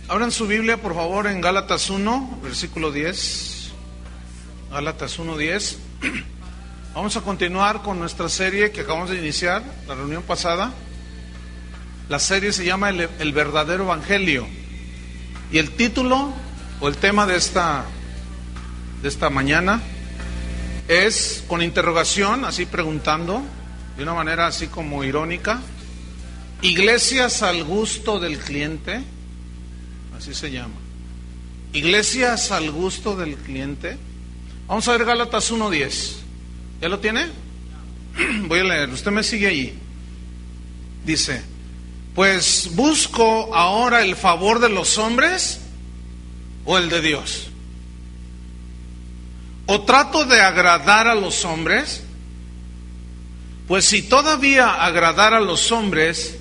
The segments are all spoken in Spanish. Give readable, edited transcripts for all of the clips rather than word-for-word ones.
Abran su Biblia, por favor, en Gálatas 1, versículo 10. Gálatas 1:10. Vamos a continuar con nuestra serie que acabamos de iniciar, la reunión pasada. La serie se llama El verdadero evangelio. Y el título o el tema de esta mañana es con interrogación, así preguntando, de una manera así como irónica: ¿iglesias al gusto del cliente? Así se llama. ¿Iglesias al gusto del cliente? Vamos a ver Gálatas 1:10. ¿Ya lo tiene? Voy a leer, usted me sigue ahí. Dice: pues busco ahora el favor de los hombres o el de Dios. ¿O trato de agradar a los hombres? Pues si todavía agradara a los hombres,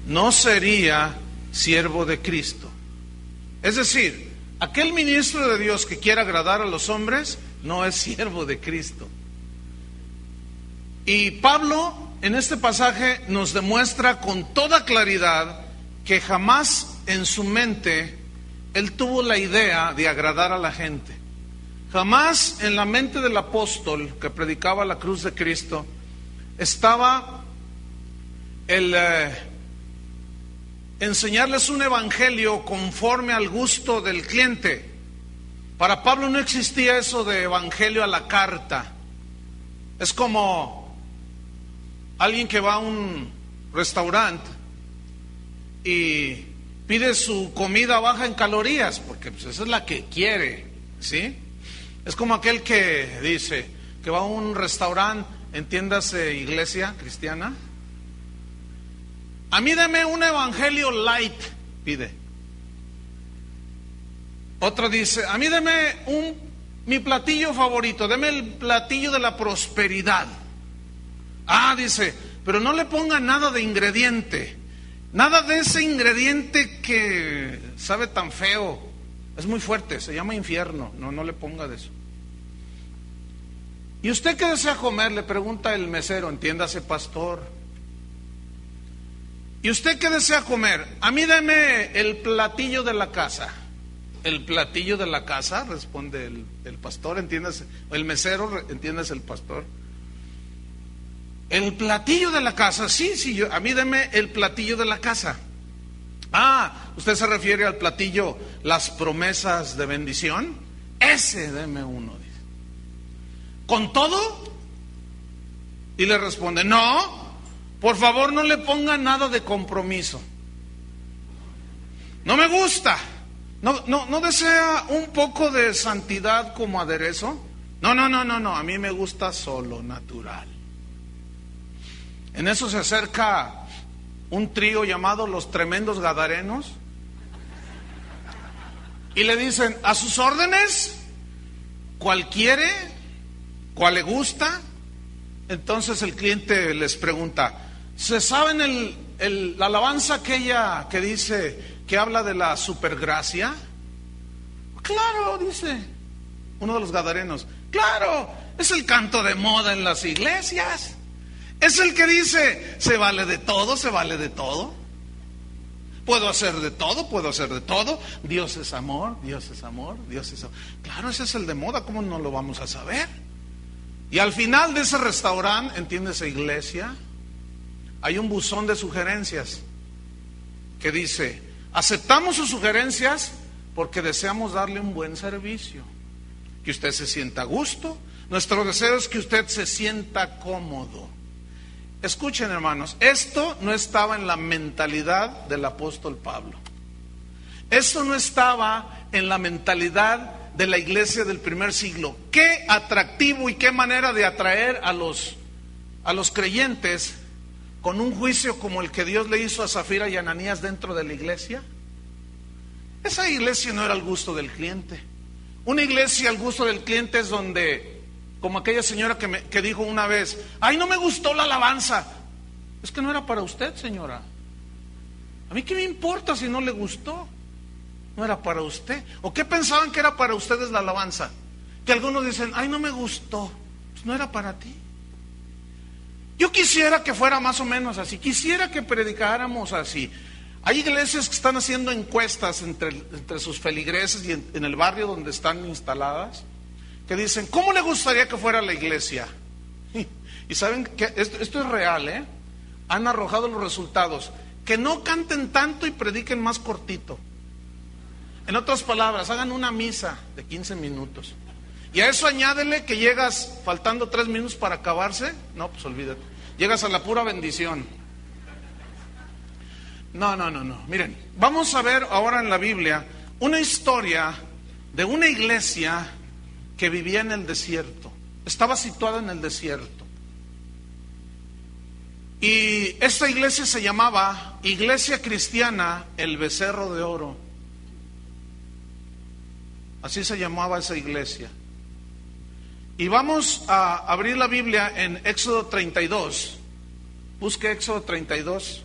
no sería siervo de Cristo. Es decir, aquel ministro de Dios que quiera agradar a los hombres no es siervo de Cristo. Y Pablo en este pasaje nos demuestra con toda claridad que jamás en su mente él tuvo la idea de agradar a la gente. Jamás en la mente del apóstol que predicaba la cruz de Cristo estaba el enseñarles un evangelio conforme al gusto del cliente. Para Pablo no existía eso de evangelio a la carta. Es como alguien que va a un restaurante y pide su comida baja en calorías, porque pues esa es la que quiere, ¿sí? Es como aquel que dice que va a un restaurante, entiéndase iglesia cristiana: a mí deme un evangelio light, pide. Otro dice: a mí deme mi platillo favorito, deme el platillo de la prosperidad. Dice, pero no le ponga nada de ingrediente, nada de ese ingrediente que sabe tan feo, es muy fuerte, se llama infierno, no le ponga de eso. ¿Y usted qué desea comer?, le pregunta el mesero, entiéndase pastor. ¿Y usted qué desea comer? A mí deme el platillo de la casa. ¿El platillo de la casa?, responde el pastor, entiéndase, el mesero, entiéndase el pastor. El platillo de la casa, sí, a mí deme el platillo de la casa. Usted se refiere al platillo, las promesas de bendición. Ese deme uno, dice. ¿Con todo? Y le responde: no, por favor no le ponga nada de compromiso. No me gusta. No desea un poco de santidad como aderezo. No, a mí me gusta solo, natural. En eso se acerca un trío llamado los tremendos gadarenos y le dicen: a sus órdenes, ¿cuál quiere? ¿Cuál le gusta? Entonces el cliente les pregunta: ¿se saben la alabanza aquella que dice, que habla de la supergracia? Claro, dice uno de los gadarenos. Claro, es el canto de moda en las iglesias. Es el que dice: se vale de todo, se vale de todo. Puedo hacer de todo, puedo hacer de todo. Dios es amor, Dios es amor, Dios es amor. Claro, ese es el de moda, ¿cómo no lo vamos a saber? Y al final de ese restaurante, entiéndese iglesia, hay un buzón de sugerencias que dice: aceptamos sus sugerencias porque deseamos darle un buen servicio, que usted se sienta a gusto. Nuestro deseo es que usted se sienta cómodo. Escuchen, hermanos, esto no estaba en la mentalidad del apóstol Pablo. Esto no estaba en la mentalidad de la iglesia del primer siglo. Qué atractivo y qué manera de atraer a los creyentes con un juicio como el que Dios le hizo a Zafira y Ananías dentro de la iglesia. Esa iglesia no era al gusto del cliente. Una iglesia al gusto del cliente es donde, como aquella señora que dijo una vez: ay, no me gustó la alabanza. Es que no era para usted, señora. A mí qué me importa si no le gustó. No era para usted. ¿O qué pensaban que era para ustedes la alabanza? Que algunos dicen: ay, no me gustó. Pues no era para ti. Yo quisiera que fuera más o menos así. Quisiera que predicáramos así. Hay iglesias que están haciendo encuestas entre sus feligreses y en el barrio donde están instaladas, que dicen, ¿cómo le gustaría que fuera la iglesia? Y saben que esto es real, ¿eh? Han arrojado los resultados. Que no canten tanto y prediquen más cortito. En otras palabras, hagan una misa de 15 minutos. Y a eso añádele que llegas faltando 3 minutos para acabarse. No, pues olvídate. Llegas a la pura bendición. No. Miren, vamos a ver ahora en la Biblia una historia de una iglesia que vivía en el desierto. Estaba situada en el desierto. Y esta iglesia se llamaba Iglesia Cristiana El Becerro de Oro. Así se llamaba esa iglesia. Y vamos a abrir la Biblia en Éxodo 32. Busque Éxodo 32.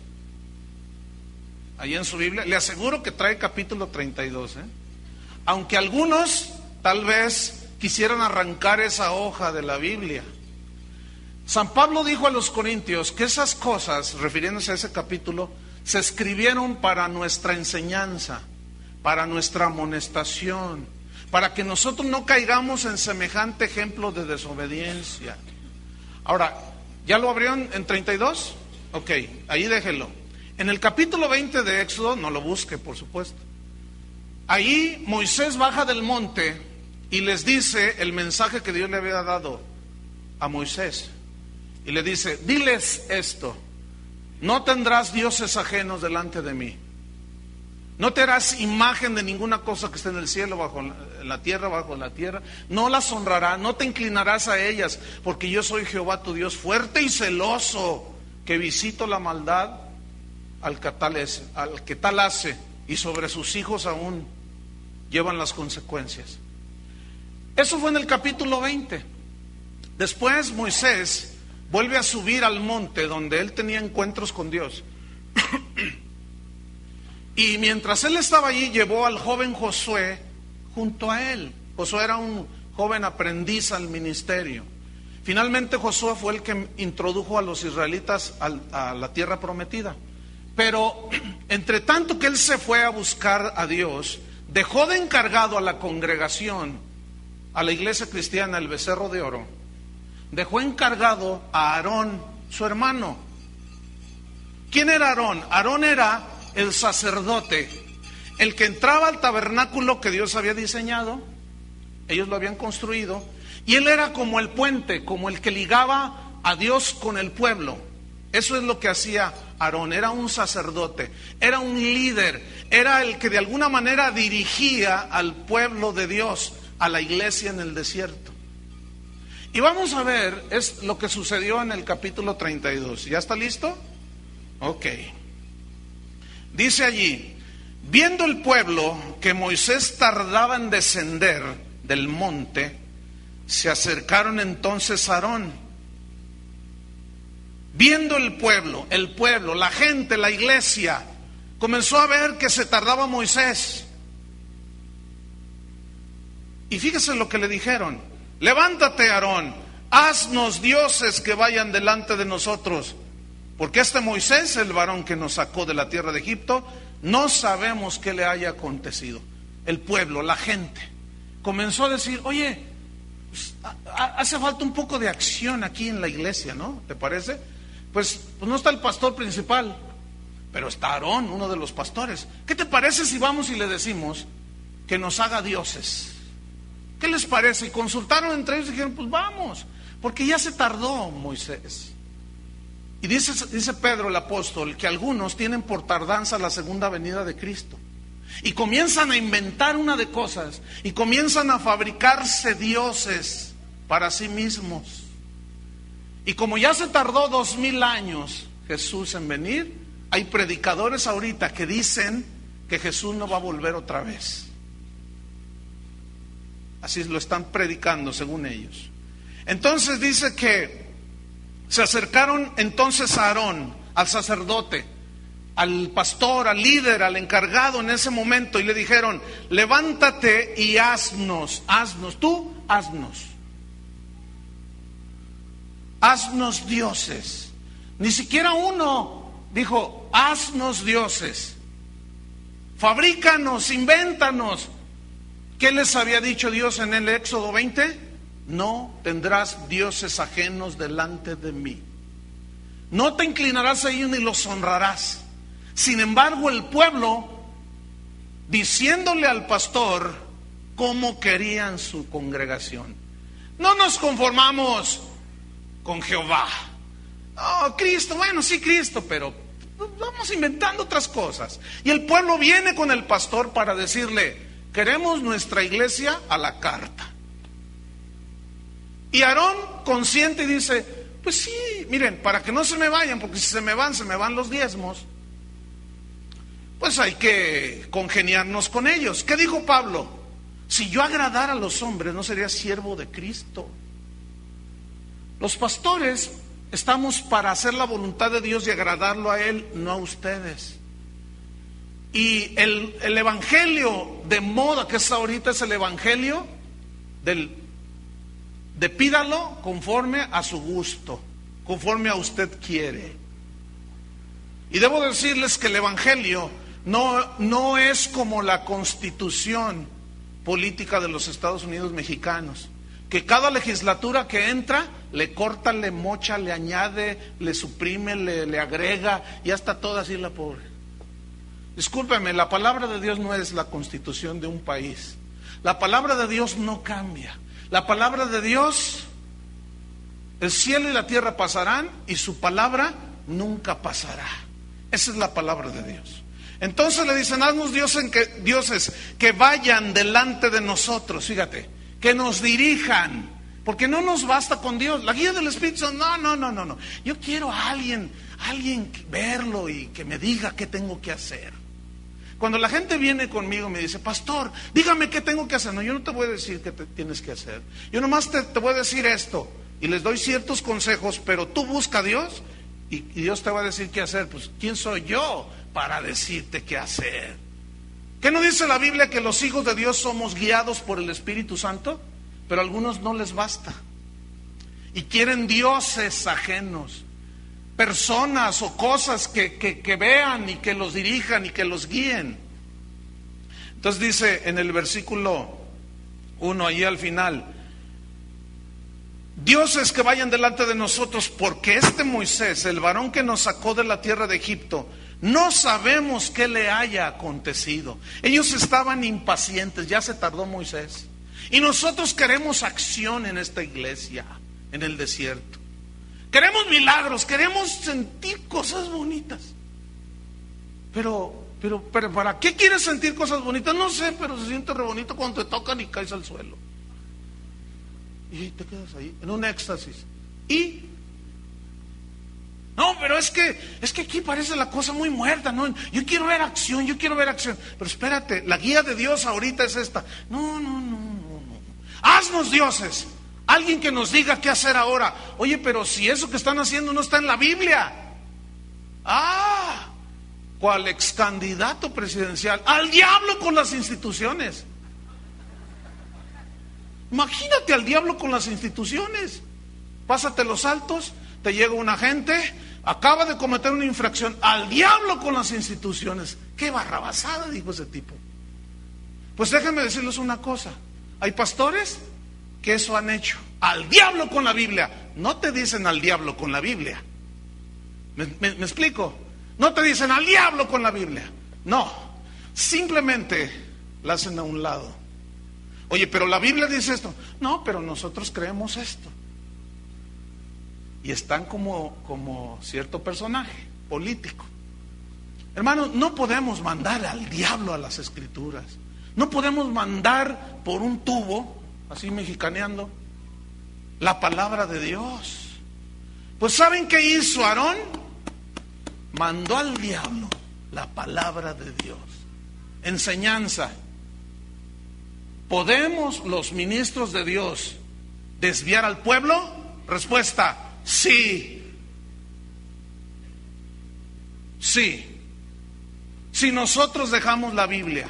Ahí en su Biblia. Le aseguro que trae capítulo 32. Aunque algunos tal vez quisieran arrancar esa hoja de la Biblia. San Pablo dijo a los corintios que esas cosas, refiriéndose a ese capítulo, se escribieron para nuestra enseñanza, para nuestra amonestación, para que nosotros no caigamos en semejante ejemplo de desobediencia. Ahora, ¿ya lo abrieron en 32? Ok, ahí déjelo. En el capítulo 20 de Éxodo, no lo busque, por supuesto. Ahí Moisés baja del monte y les dice el mensaje que Dios le había dado a Moisés. Y le dice, diles esto, no tendrás dioses ajenos delante de mí. No te harás imagen de ninguna cosa que esté en el cielo, bajo la tierra. No las honrarás, no te inclinarás a ellas, porque yo soy Jehová tu Dios, fuerte y celoso, que visito la maldad al que tal hace, y sobre sus hijos aún llevan las consecuencias. Eso fue en el capítulo 20. Después Moisés vuelve a subir al monte donde él tenía encuentros con Dios. Y mientras él estaba allí, llevó al joven Josué junto a él. Josué era un joven aprendiz al ministerio. Finalmente Josué fue el que introdujo a los israelitas a la tierra prometida. Pero entre tanto que él se fue a buscar a Dios, dejó de encargado a la congregación, a la iglesia cristiana El Becerro de Oro, dejó encargado a Aarón, su hermano. ¿Quién era Aarón? Aarón era el sacerdote, el que entraba al tabernáculo que Dios había diseñado. Ellos lo habían construido, y él era como el puente, como el que ligaba a Dios con el pueblo. Eso es lo que hacía Aarón. Era un sacerdote, era un líder, era el que de alguna manera dirigía al pueblo de Dios, a la iglesia en el desierto. Y vamos a ver es lo que sucedió en el capítulo 32. ¿Ya está listo? Ok. Dice allí, viendo el pueblo que Moisés tardaba en descender del monte, se acercaron entonces a Aarón. Viendo el pueblo, la gente, la iglesia, comenzó a ver que se tardaba Moisés. Y fíjese lo que le dijeron. Levántate, Aarón, haznos dioses que vayan delante de nosotros, porque este Moisés, el varón que nos sacó de la tierra de Egipto, no sabemos qué le haya acontecido. El pueblo, la gente, comenzó a decir, oye, pues, hace falta un poco de acción aquí en la iglesia, ¿no? ¿Te parece? Pues no está el pastor principal, pero está Aarón, uno de los pastores. ¿Qué te parece si vamos y le decimos que nos haga dioses? ¿Qué les parece? Y consultaron entre ellos y dijeron, pues vamos, porque ya se tardó Moisés. Y dice Pedro el apóstol que algunos tienen por tardanza la segunda venida de Cristo. Y comienzan a inventar una de cosas, y comienzan a fabricarse dioses para sí mismos. Y como ya se tardó 2000 años Jesús en venir, hay predicadores ahorita que dicen que Jesús no va a volver otra vez. Así lo están predicando según ellos. Entonces dice que se acercaron entonces a Aarón, al sacerdote, al pastor, al líder, al encargado en ese momento, y le dijeron, levántate y haznos dioses. Ni siquiera uno dijo, haznos dioses. Fabrícanos, invéntanos. ¿Qué les había dicho Dios en el Éxodo 20? No tendrás dioses ajenos delante de mí. No te inclinarás a ellos ni los honrarás. Sin embargo, el pueblo, diciéndole al pastor cómo querían su congregación: no nos conformamos con Jehová. Oh, Cristo, bueno, sí, Cristo, pero vamos inventando otras cosas. Y el pueblo viene con el pastor para decirle: queremos nuestra iglesia a la carta. Y Aarón, consciente, dice: pues sí, miren, para que no se me vayan, porque si se me van los diezmos, pues hay que congeniarnos con ellos. ¿Qué dijo Pablo? Si yo agradara a los hombres, no sería siervo de Cristo. Los pastores estamos para hacer la voluntad de Dios y agradarlo a Él, no a ustedes. Y el evangelio de moda que es ahorita es el evangelio de pídalo conforme a su gusto, conforme a usted quiere. Y debo decirles que el evangelio no es como la constitución política de los Estados Unidos mexicanos, que cada legislatura que entra le corta, le mocha, le añade, le suprime, le agrega, y hasta toda así la pobre. Discúlpeme, la palabra de Dios no es la constitución de un país. La palabra de Dios no cambia. La palabra de Dios, el cielo y la tierra pasarán y su palabra nunca pasará. Esa es la palabra de Dios. Entonces le dicen: haznos dioses que vayan delante de nosotros, fíjate, que nos dirijan, porque no nos basta con Dios. La guía del Espíritu Santo, no. Yo quiero a alguien verlo y que me diga qué tengo que hacer. Cuando la gente viene conmigo y me dice: pastor, dígame qué tengo que hacer. No, yo no te voy a decir qué tienes que hacer. Yo nomás te voy a decir esto, y les doy ciertos consejos, pero tú busca a Dios y Dios te va a decir qué hacer. Pues, ¿quién soy yo para decirte qué hacer? ¿Qué no dice la Biblia que los hijos de Dios somos guiados por el Espíritu Santo? Pero a algunos no les basta y quieren dioses ajenos, personas o cosas que vean y que los dirijan y que los guíen. Entonces dice en el versículo 1, allí al final: dioses que vayan delante de nosotros, porque este Moisés, el varón que nos sacó de la tierra de Egipto, no sabemos qué le haya acontecido. Ellos estaban impacientes, ya se tardó Moisés. Y nosotros queremos acción en esta iglesia, en el desierto. Queremos milagros, queremos sentir cosas bonitas. Pero ¿para qué quieres sentir cosas bonitas? No sé, pero se siente re bonito cuando te tocan y caes al suelo. Y te quedas ahí, en un éxtasis. No, pero es que aquí parece la cosa muy muerta, ¿no? Yo quiero ver acción. Pero espérate, la guía de Dios ahorita es esta. No. Haznos dioses. Alguien que nos diga qué hacer ahora. Oye, pero si eso que están haciendo no está en la Biblia. ¿Cuál ex candidato presidencial? Al diablo con las instituciones. Imagínate al diablo con las instituciones. Pásate los altos, te llega un agente, acaba de cometer una infracción. Al diablo con las instituciones. Qué barrabasada, dijo ese tipo. Pues déjenme decirles una cosa. Hay pastores que eso han hecho. Al diablo con la Biblia. No te dicen al diablo con la Biblia. ¿Me explico? No te dicen al diablo con la Biblia. No, simplemente la hacen a un lado. Oye, pero la Biblia dice esto. No, pero nosotros creemos esto. Y están como cierto personaje político. Hermanos, no podemos mandar al diablo a las escrituras. No podemos mandar por un tubo, así mexicaneando, la palabra de Dios. Pues ¿saben qué hizo Aarón? Mandó al diablo la palabra de Dios. Enseñanza. ¿Podemos los ministros de Dios desviar al pueblo? Respuesta: sí. Sí. Si nosotros dejamos la Biblia.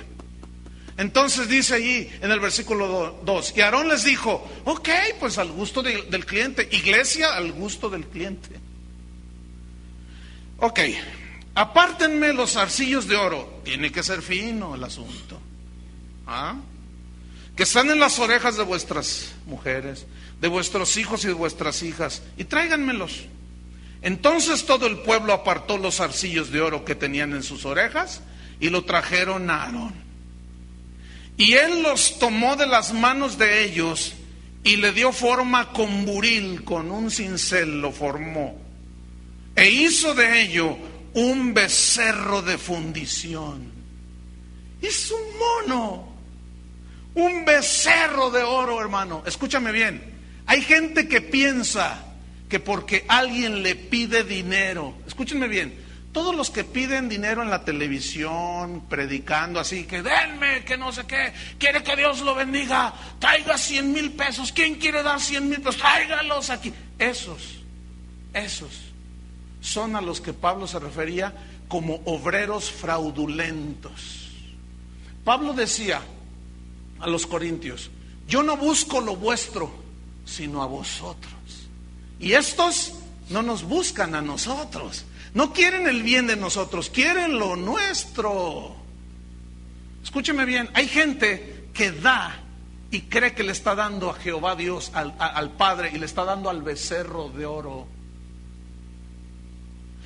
Entonces dice allí en el versículo 2, y Aarón les dijo: ok, pues al gusto del cliente. Iglesia, al gusto del cliente. Ok, apártenme los zarcillos de oro. Tiene que ser fino el asunto. Que están en las orejas de vuestras mujeres, de vuestros hijos y de vuestras hijas, y tráiganmelos. Entonces todo el pueblo apartó los zarcillos de oro que tenían en sus orejas y lo trajeron a Aarón. Y él los tomó de las manos de ellos y le dio forma con buril, con un cincel lo formó, e hizo de ello un becerro de fundición. Es un mono, un becerro de oro, hermano. Escúchame bien, hay gente que piensa que porque alguien le pide dinero, escúchenme bien, todos los que piden dinero en la televisión, predicando así, que denme, que no sé qué, quiere que Dios lo bendiga, traiga 100,000 pesos, ¿quién quiere dar 100,000 pesos? Tráigalos aquí. Esos son a los que Pablo se refería como obreros fraudulentos. Pablo decía a los corintios: yo no busco lo vuestro, sino a vosotros. Y estos no nos buscan a nosotros, no quieren el bien de nosotros, quieren lo nuestro. Escúcheme bien, hay gente que da y cree que le está dando a Jehová Dios, al Padre, y le está dando al becerro de oro.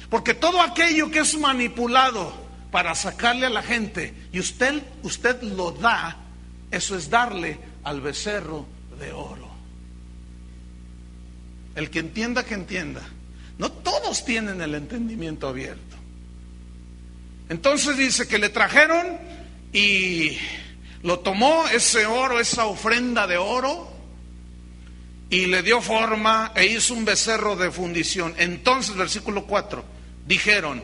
Porque todo aquello que es manipulado para sacarle a la gente y usted lo da, eso es darle al becerro de oro. El que entienda, que entienda. No todos tienen el entendimiento abierto. Entonces dice que le trajeron y lo tomó ese oro, esa ofrenda de oro, y le dio forma e hizo un becerro de fundición. Entonces, versículo 4, dijeron: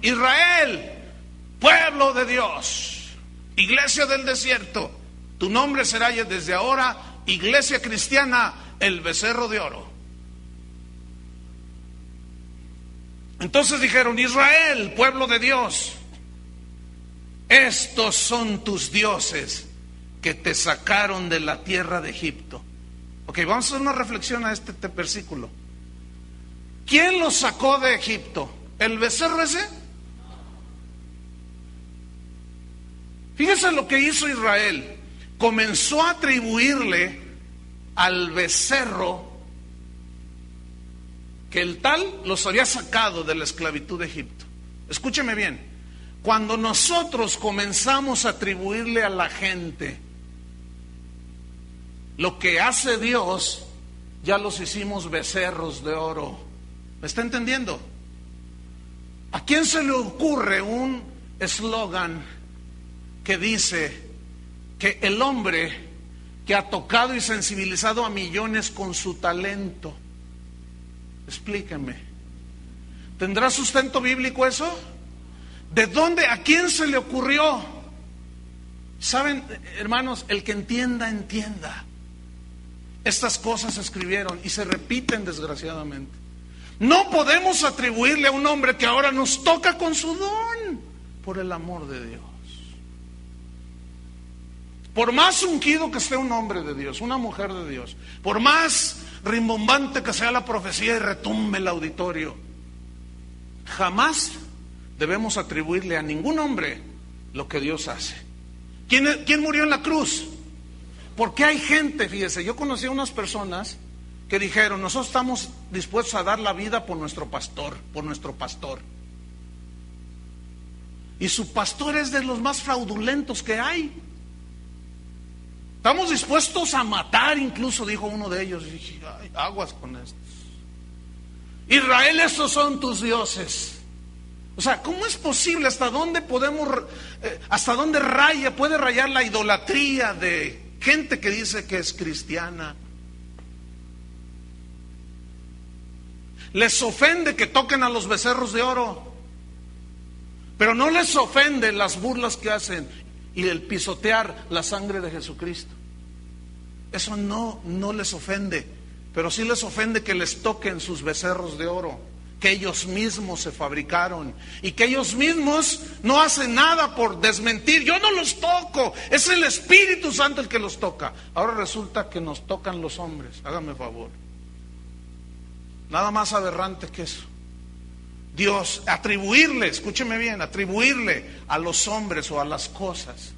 Israel, pueblo de Dios, iglesia del desierto, tu nombre será desde ahora iglesia cristiana, el becerro de oro. Entonces dijeron: Israel, pueblo de Dios, estos son tus dioses que te sacaron de la tierra de Egipto. Ok, vamos a hacer una reflexión a este versículo. ¿Quién los sacó de Egipto? ¿El becerro ese? Fíjense lo que hizo Israel. Comenzó a atribuirle al becerro que el tal los había sacado de la esclavitud de Egipto. Escúcheme bien, cuando nosotros comenzamos a atribuirle a la gente lo que hace Dios, ya los hicimos becerros de oro. ¿Me está entendiendo? ¿A quién se le ocurre un eslogan que dice que el hombre que ha tocado y sensibilizado a millones con su talento? Explíquenme. ¿Tendrá sustento bíblico eso? ¿De dónde? ¿A quién se le ocurrió? Saben, hermanos, el que entienda, entienda. Estas cosas se escribieron y se repiten desgraciadamente. No podemos atribuirle a un hombre que ahora nos toca con su don, por el amor de Dios. Por más ungido que esté un hombre de Dios, una mujer de Dios, por más rimbombante que sea la profecía y retumbe el auditorio, jamás debemos atribuirle a ningún hombre lo que Dios hace. ¿Quién murió en la cruz? Porque hay gente, fíjese, yo conocí a unas personas que dijeron: nosotros estamos dispuestos a dar la vida por nuestro pastor, y su pastor es de los más fraudulentos que hay. Estamos dispuestos a matar, incluso, dijo uno de ellos. Y dije: ay, aguas con estos. Israel, estos son tus dioses. O sea, ¿cómo es posible? ¿Hasta dónde hasta dónde puede rayar la idolatría de gente que dice que es cristiana? Les ofende que toquen a los becerros de oro, pero no les ofende las burlas que hacen y el pisotear la sangre de Jesucristo. Eso no les ofende, pero sí les ofende que les toquen sus becerros de oro, que ellos mismos se fabricaron y que ellos mismos no hacen nada por desmentir. Yo no los toco, es el Espíritu Santo el que los toca. Ahora resulta que nos tocan los hombres. Hágame favor. Nada más aberrante que eso. Dios, atribuirle, escúcheme bien, atribuirle a los hombres o a las cosas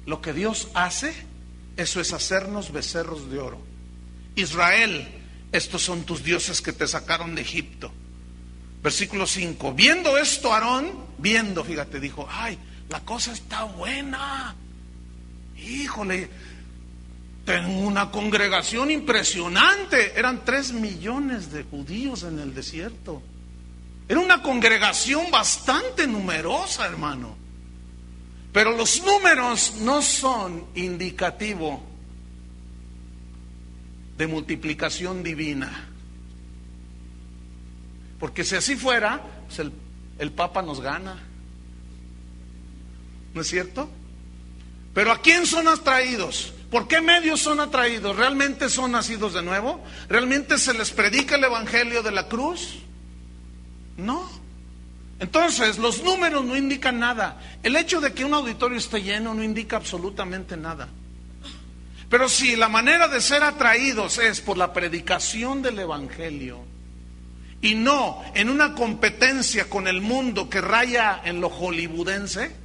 lo que Dios hace, eso es hacernos becerros de oro. Israel, estos son tus dioses que te sacaron de Egipto. Versículo 5, viendo esto Aarón, fíjate, dijo, ay, la cosa está buena. Híjole, tengo una congregación impresionante. Eran 3 millones de judíos en el desierto. Era una congregación bastante numerosa, hermano. Pero los números no son indicativo de multiplicación divina. Porque si así fuera, pues el Papa nos gana. ¿No es cierto? Pero ¿a quién son atraídos? ¿Por qué medios son atraídos? ¿Realmente son nacidos de nuevo? ¿Realmente se les predica el evangelio de la cruz? No. Entonces, los números no indican nada. El hecho de que un auditorio esté lleno no indica absolutamente nada. Pero si la manera de ser atraídos es por la predicación del evangelio y no en una competencia con el mundo que raya en lo hollywoodense,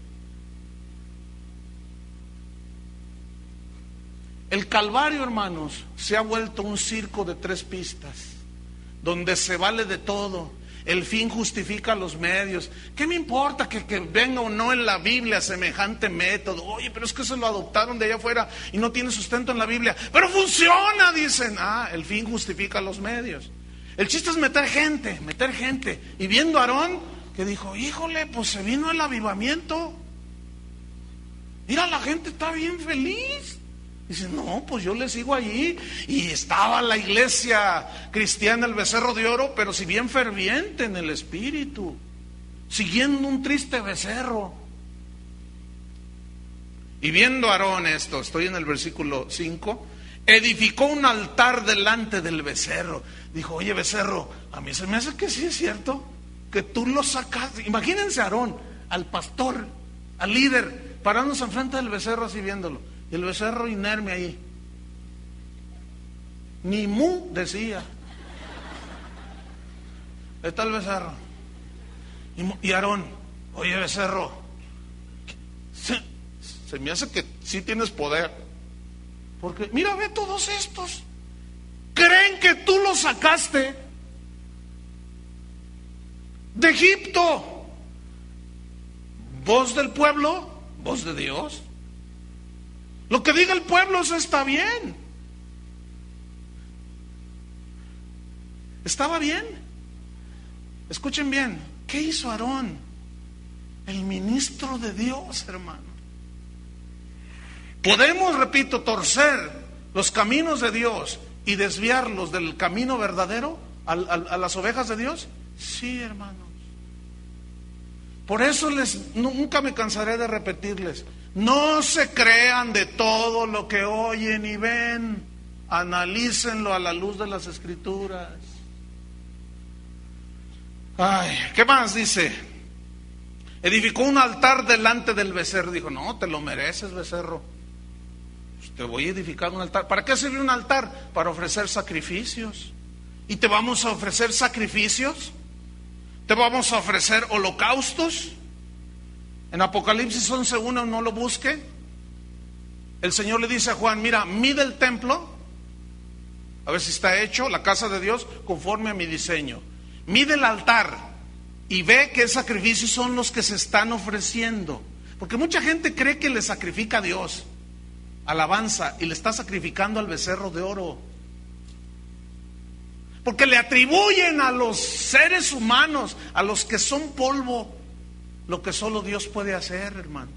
el Calvario, hermanos, se ha vuelto un circo de 3 pistas, donde se vale de todo. El fin justifica los medios. ¿Qué me importa que venga o no en la Biblia semejante método? Oye, pero es que se lo adoptaron de allá afuera y no tiene sustento en la Biblia. Pero funciona, dicen. El fin justifica los medios. El chiste es meter gente. Y viendo a Aarón, que dijo, híjole, pues se vino el avivamiento. Mira, la gente está bien feliz. Dice, no, pues yo le sigo allí. Y estaba la iglesia cristiana, el becerro de oro, pero si bien ferviente en el espíritu, siguiendo un triste becerro. Y viendo a Aarón esto, estoy en el versículo 5, edificó un altar delante del becerro. Dijo, oye, becerro, a mí se me hace que sí es cierto, que tú lo sacaste. Imagínense a Aarón, al pastor, al líder, parándose enfrente del becerro así viéndolo. Y el becerro inerme ahí. Ni mu decía. Ahí está el becerro. Y Aarón, oye, becerro, se me hace que sí tienes poder. Porque mira, ve todos estos. Creen que tú los sacaste de Egipto. Voz del pueblo, voz de Dios. Lo que diga el pueblo, eso está bien. Estaba bien. Escuchen bien, ¿qué hizo Aarón? El ministro de Dios, hermano. Podemos, repito, torcer los caminos de Dios y desviarlos del camino verdadero a las ovejas de Dios. Sí, hermanos. Por eso nunca me cansaré de repetirles. No se crean de todo lo que oyen y ven. Analícenlo a la luz de las Escrituras. Ay, ¿qué más dice? Edificó un altar delante del becerro. Dijo, no, te lo mereces, becerro. Pues te voy a edificar un altar. ¿Para qué sirve un altar? Para ofrecer sacrificios. ¿Y te vamos a ofrecer sacrificios? ¿Te vamos a ofrecer holocaustos? En Apocalipsis 11:1, no lo busque. El Señor le dice a Juan, mira, mide el templo, a ver si está hecho, la casa de Dios, conforme a mi diseño. Mide el altar y ve qué sacrificios son los que se están ofreciendo. Porque mucha gente cree que le sacrifica a Dios alabanza y le está sacrificando al becerro de oro. Porque le atribuyen a los seres humanos, a los que son polvo, lo que solo Dios puede hacer, hermanos.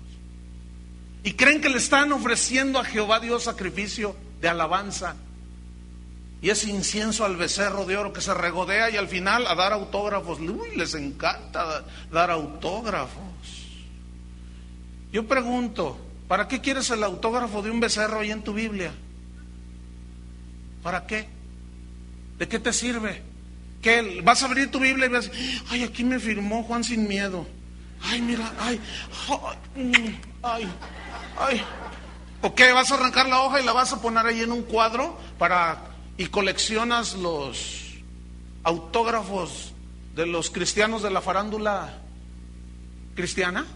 Y creen que le están ofreciendo a Jehová Dios sacrificio de alabanza. Y ese incienso al becerro de oro que se regodea y al final a dar autógrafos. Uy, les encanta dar autógrafos. Yo pregunto, ¿para qué quieres el autógrafo de un becerro ahí en tu Biblia? ¿Para qué? ¿De qué te sirve? ¿Qué? ¿Vas a abrir tu Biblia y vas a decir, ay, aquí me firmó Juan sin miedo? Ay, mira, ay. ¿O qué? ¿Vas a arrancar la hoja y la vas a poner ahí en un cuadro y coleccionas los autógrafos de los cristianos de la farándula cristiana?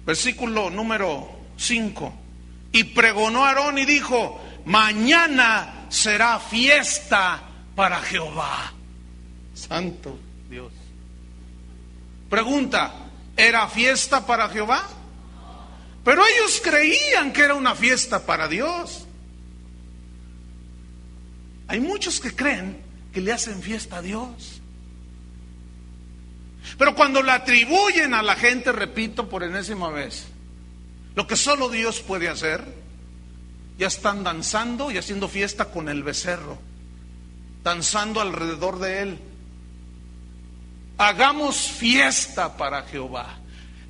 Versículo número 5. Y pregonó Aarón y dijo: mañana será fiesta para Jehová. Santo Dios. Pregunta: ¿era fiesta para Jehová? Pero ellos creían que era una fiesta para Dios. Hay muchos que creen que le hacen fiesta a Dios. Pero cuando le atribuyen a la gente, repito por enésima vez, lo que solo Dios puede hacer, ya están danzando y haciendo fiesta con el becerro, danzando alrededor de él. Hagamos fiesta para Jehová.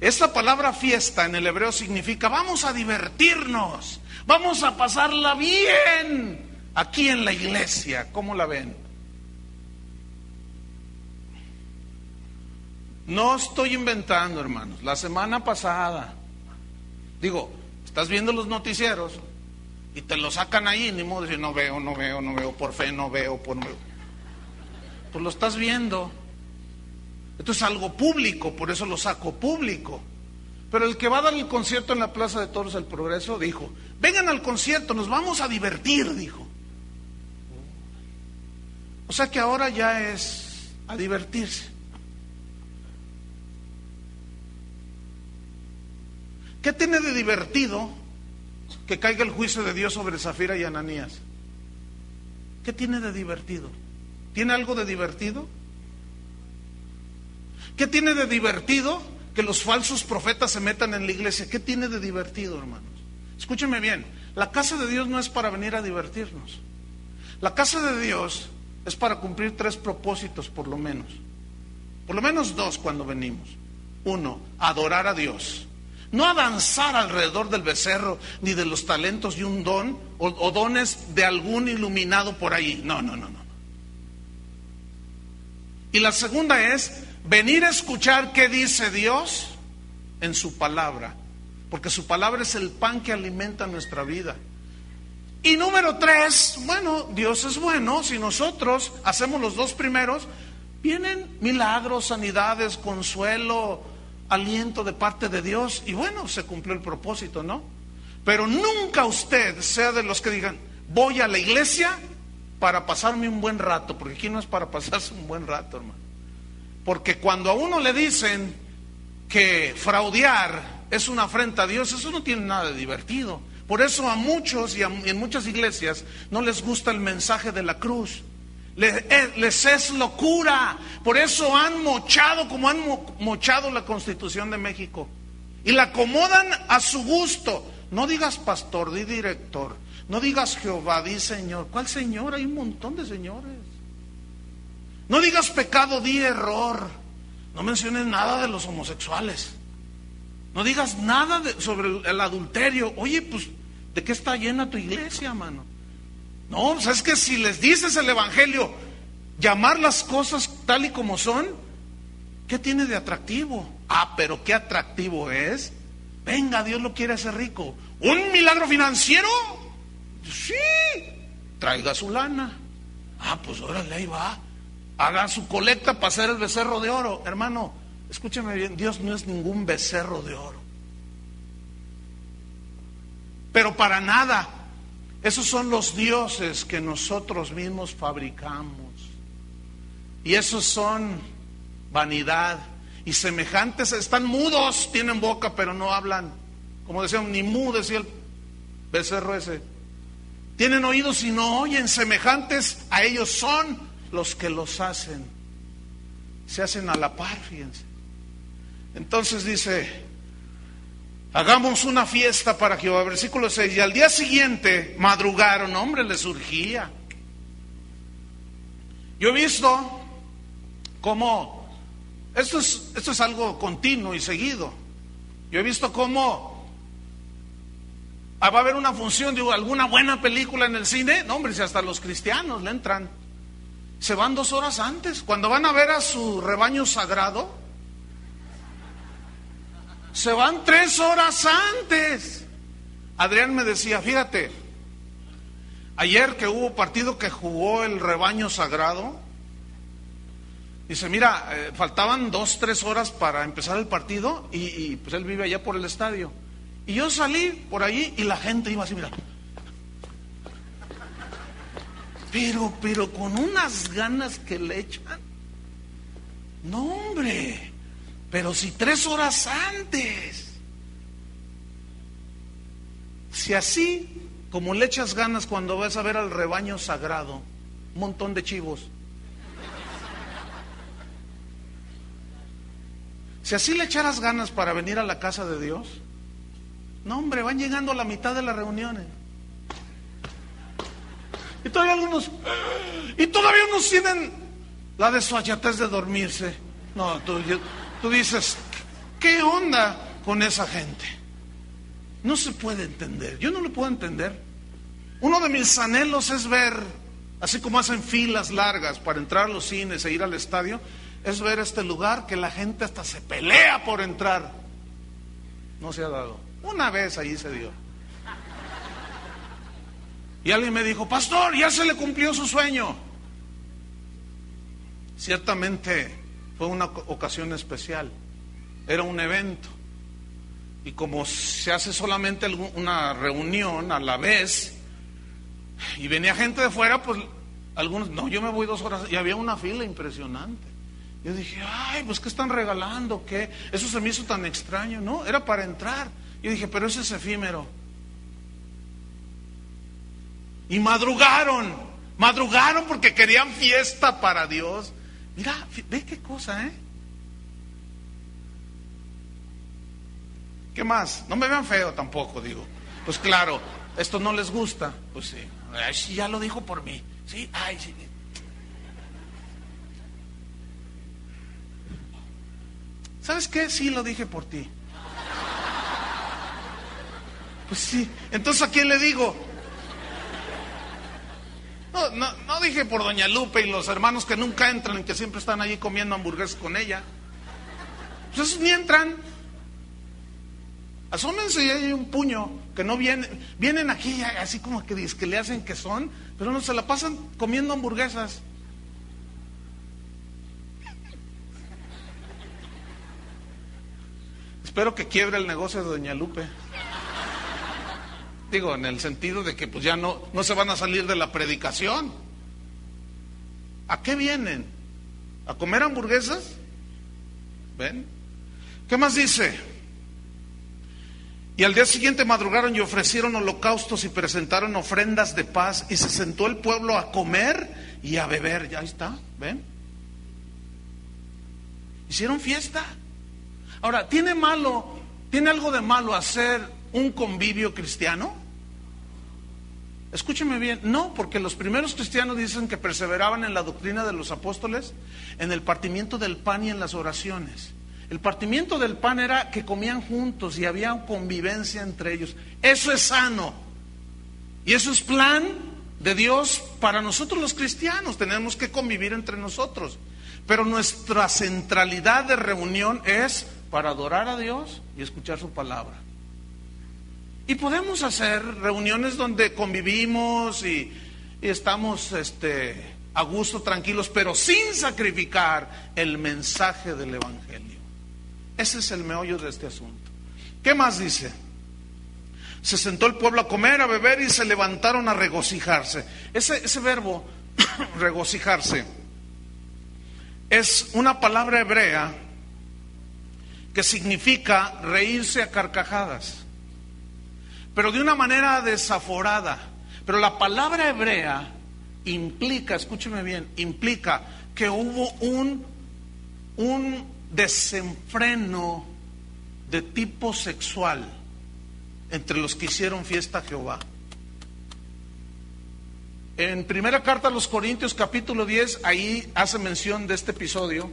Esta palabra fiesta en el hebreo significa vamos a divertirnos, vamos a pasarla bien aquí en la iglesia. ¿Cómo la ven? No estoy inventando, hermanos. La semana pasada, estás viendo los noticieros y te lo sacan ahí, ni modo de decir no veo, por fe no veo, pues lo estás viendo. Esto es algo público, por eso lo saco público. Pero el que va a dar el concierto en la Plaza de Toros El Progreso dijo: vengan al concierto, nos vamos a divertir, dijo. O sea que ahora ya es a divertirse. ¿Qué tiene de divertido que caiga el juicio de Dios sobre Zafira y Ananías? ¿Qué tiene de divertido? ¿Tiene algo de divertido? ¿Qué tiene de divertido que los falsos profetas se metan en la iglesia? ¿Qué tiene de divertido, hermanos? Escúchenme bien, la casa de Dios no es para venir a divertirnos. La casa de Dios es para cumplir 3 propósitos por lo menos 2 cuando venimos. 1, adorar a Dios. No a danzar alrededor del becerro, ni de los talentos y un don, o dones de algún iluminado por ahí. No. Y la segunda es venir a escuchar qué dice Dios en su palabra, porque su palabra es el pan que alimenta nuestra vida. Y número 3, Dios es bueno. Si nosotros hacemos los 2 primeros, vienen milagros, sanidades, consuelo, aliento de parte de Dios, y se cumplió el propósito, ¿no? Pero nunca usted sea de los que digan: voy a la iglesia para pasarme un buen rato, porque aquí no es para pasarse un buen rato, hermano. Porque cuando a uno le dicen que fraudear es una afrenta a Dios, eso no tiene nada de divertido. Por eso a muchos y en muchas iglesias no les gusta el mensaje de la cruz. Les es locura. Por eso han mochado como han mochado la Constitución de México y la acomodan a su gusto. No digas pastor, di director. No digas Jehová, di Señor. ¿Cuál Señor? Hay un montón de señores. No digas pecado, di error. No menciones nada de los homosexuales. No digas nada sobre el adulterio. Oye, pues, ¿de qué está llena tu iglesia, mano? No, pues es que si les dices el evangelio, llamar las cosas tal y como son, ¿qué tiene de atractivo? Pero qué atractivo es. Venga, Dios lo quiere hacer rico. ¿Un milagro financiero? Sí. Traiga su lana. Pues órale, ahí va. Haga su colecta para hacer el becerro de oro. Hermano, escúcheme bien, Dios no es ningún becerro de oro. Pero para nada. Esos son los dioses que nosotros mismos fabricamos. Y esos son vanidad. Y semejantes, están mudos, tienen boca pero no hablan. Como decían, ni mu decía el becerro ese. Tienen oídos y no oyen. Semejantes a ellos son los que los hacen. Se hacen a la par, fíjense. Entonces dice: hagamos una fiesta para Jehová. Versículo 6. Y al día siguiente madrugaron. Hombre, les surgía. Yo he visto cómo esto es algo continuo y seguido. Yo he visto cómo va a haber una función de alguna buena película en el cine. No, hombre, si hasta los cristianos le entran, se van 2 horas antes. Cuando van a ver a su rebaño sagrado, se van 3 horas antes. Adrián me decía: fíjate, Ayer que hubo partido que jugó el rebaño sagrado, dice, mira, faltaban 2-3 horas para empezar el partido y pues él vive allá por el estadio. Y yo salí por allí y la gente iba así, mira. Pero con unas ganas que le echan. No, hombre, pero si 3 horas antes. Si así como le echas ganas cuando vas a ver al rebaño sagrado, un montón de chivos. Si así le echaras ganas para venir a la casa de Dios, no, hombre, van llegando a la mitad de las reuniones. Y todavía unos tienen la desfachatez de dormirse. No, tú dices, ¿qué onda con esa gente? No se puede entender, yo no lo puedo entender. Uno de mis anhelos es ver, así como hacen filas largas para entrar a los cines e ir al estadio, es ver este lugar que la gente hasta se pelea por entrar. No se ha dado. Una vez ahí se dio. Y alguien me dijo, pastor, ya se le cumplió su sueño. Ciertamente fue una ocasión especial. Era un evento. Y como se hace solamente una reunión a la vez, y venía gente de fuera, pues algunos, no, yo me voy 2 horas, y había una fila impresionante. Yo dije, ay, pues ¿qué están regalando? ¿Qué? Eso se me hizo tan extraño. No, era para entrar. Yo dije, pero eso es efímero. Y madrugaron porque querían fiesta para Dios. Mira, ve qué cosa, ¿eh? ¿Qué más? No me vean feo tampoco, digo. Pues claro, esto no les gusta. Pues sí, ay, sí, ya lo dijo por mí. Sí, ay, sí. ¿Sabes qué? Sí, lo dije por ti. Pues sí, entonces ¿a quién le digo? No dije por doña Lupe y los hermanos que nunca entran y que siempre están allí comiendo hamburguesas con ella. Pues esos ni entran. Asómense y hay un puño que no vienen aquí así como que le hacen que son, pero no se la pasan comiendo hamburguesas. Espero que quiebre el negocio de doña Lupe. Digo, en el sentido de que pues ya no se van a salir de la predicación. ¿A qué vienen? ¿A comer hamburguesas? ¿Ven? ¿Qué más dice? Y al día siguiente madrugaron y ofrecieron holocaustos y presentaron ofrendas de paz, y se sentó el pueblo a comer y a beber. Ya está, ¿ven? Hicieron fiesta. Ahora, ¿tiene algo de malo hacer un convivio cristiano? Escúcheme bien, no, porque los primeros cristianos dicen que perseveraban en la doctrina de los apóstoles, en el partimiento del pan y en las oraciones. El partimiento del pan era que comían juntos y había convivencia entre ellos. Eso es sano. Y eso es plan de Dios para nosotros los cristianos. Tenemos que convivir entre nosotros. Pero nuestra centralidad de reunión es para adorar a Dios y escuchar su palabra. Y podemos hacer reuniones donde convivimos y estamos a gusto, tranquilos, pero sin sacrificar el mensaje del Evangelio. Ese es el meollo de este asunto. ¿Qué más dice? Se sentó el pueblo a comer, a beber y se levantaron a regocijarse. Ese verbo, regocijarse, es una palabra hebrea que significa reírse a carcajadas, pero de una manera desaforada. Pero la palabra hebrea implica, escúcheme bien, implica que hubo un desenfreno de tipo sexual entre los que hicieron fiesta a Jehová. En primera carta a los Corintios capítulo 10, ahí hace mención de este episodio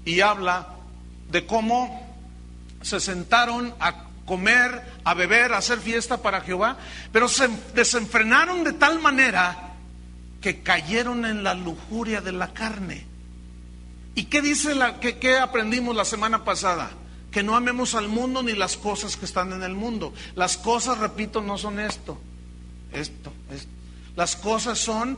y habla de cómo se sentaron a comer, a beber, a hacer fiesta para Jehová, pero se desenfrenaron de tal manera que cayeron en la lujuria de la carne. ¿Y qué dice qué aprendimos la semana pasada? Que no amemos al mundo ni las cosas que están en el mundo. Las cosas, repito, no son esto. Las cosas son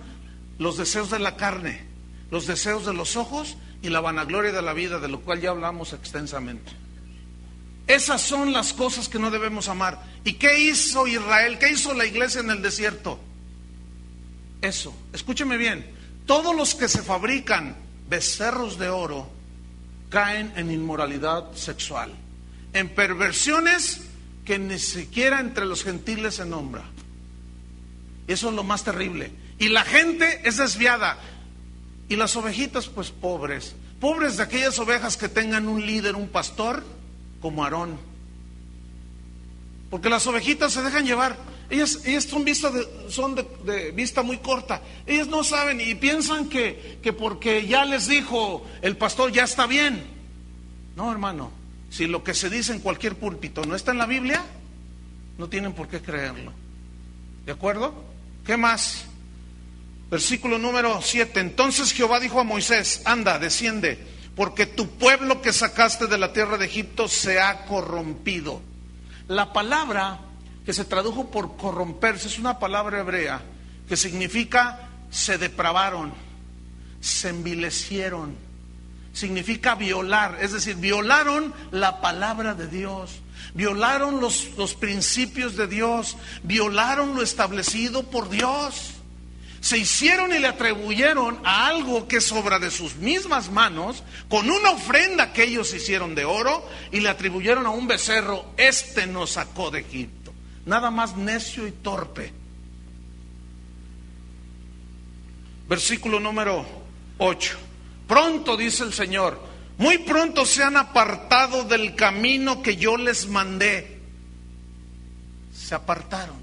los deseos de la carne, los deseos de los ojos y la vanagloria de la vida, de lo cual ya hablamos extensamente. Esas son las cosas que no debemos amar. ¿Y qué hizo Israel? ¿Qué hizo la iglesia en el desierto? Eso, escúcheme bien, todos los que se fabrican becerros de oro caen en inmoralidad sexual, en perversiones que ni siquiera entre los gentiles se nombra. Eso es lo más terrible. Y la gente es desviada. Y las ovejitas, pues pobres de aquellas ovejas que tengan un líder, un pastor como Aarón. Porque las ovejitas se dejan llevar. Ellas son de vista muy corta. Ellas no saben y piensan que porque ya les dijo el pastor ya está bien. No, hermano, si lo que se dice en cualquier púlpito no está en la Biblia, no tienen por qué creerlo. ¿De acuerdo? ¿Qué más? Versículo número 7. Entonces Jehová dijo a Moisés: anda, desciende, porque tu pueblo que sacaste de la tierra de Egipto se ha corrompido. La palabra que se tradujo por corromperse es una palabra hebrea que significa se depravaron, se envilecieron, significa violar, es decir, violaron la palabra de Dios, violaron los principios de Dios, violaron lo establecido por Dios. Se hicieron y le atribuyeron a algo que es obra de sus mismas manos, con una ofrenda que ellos hicieron de oro, y le atribuyeron a un becerro: este nos sacó de Egipto. Nada más necio y torpe. Versículo número 8. Pronto, dice el Señor, muy pronto se han apartado del camino que yo les mandé. Se apartaron.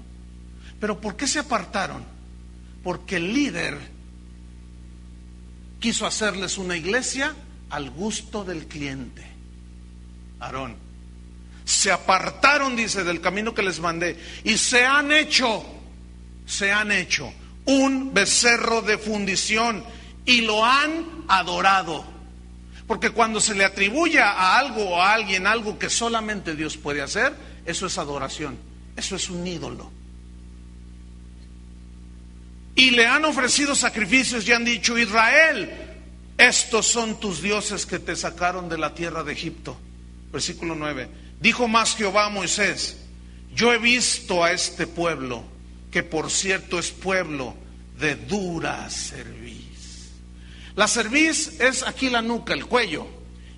¿Pero por qué se apartaron? Porque el líder quiso hacerles una iglesia al gusto del cliente, Aarón. Se apartaron, dice, del camino que les mandé, y se han hecho un becerro de fundición y lo han adorado. Porque cuando se le atribuye a algo o a alguien algo que solamente Dios puede hacer, eso es adoración, eso es un ídolo. Y le han ofrecido sacrificios y han dicho: Israel, estos son tus dioses que te sacaron de la tierra de Egipto. Versículo 9. Dijo más Jehová a Moisés: yo he visto a este pueblo, que por cierto es pueblo de dura cerviz. La cerviz es aquí la nuca, el cuello.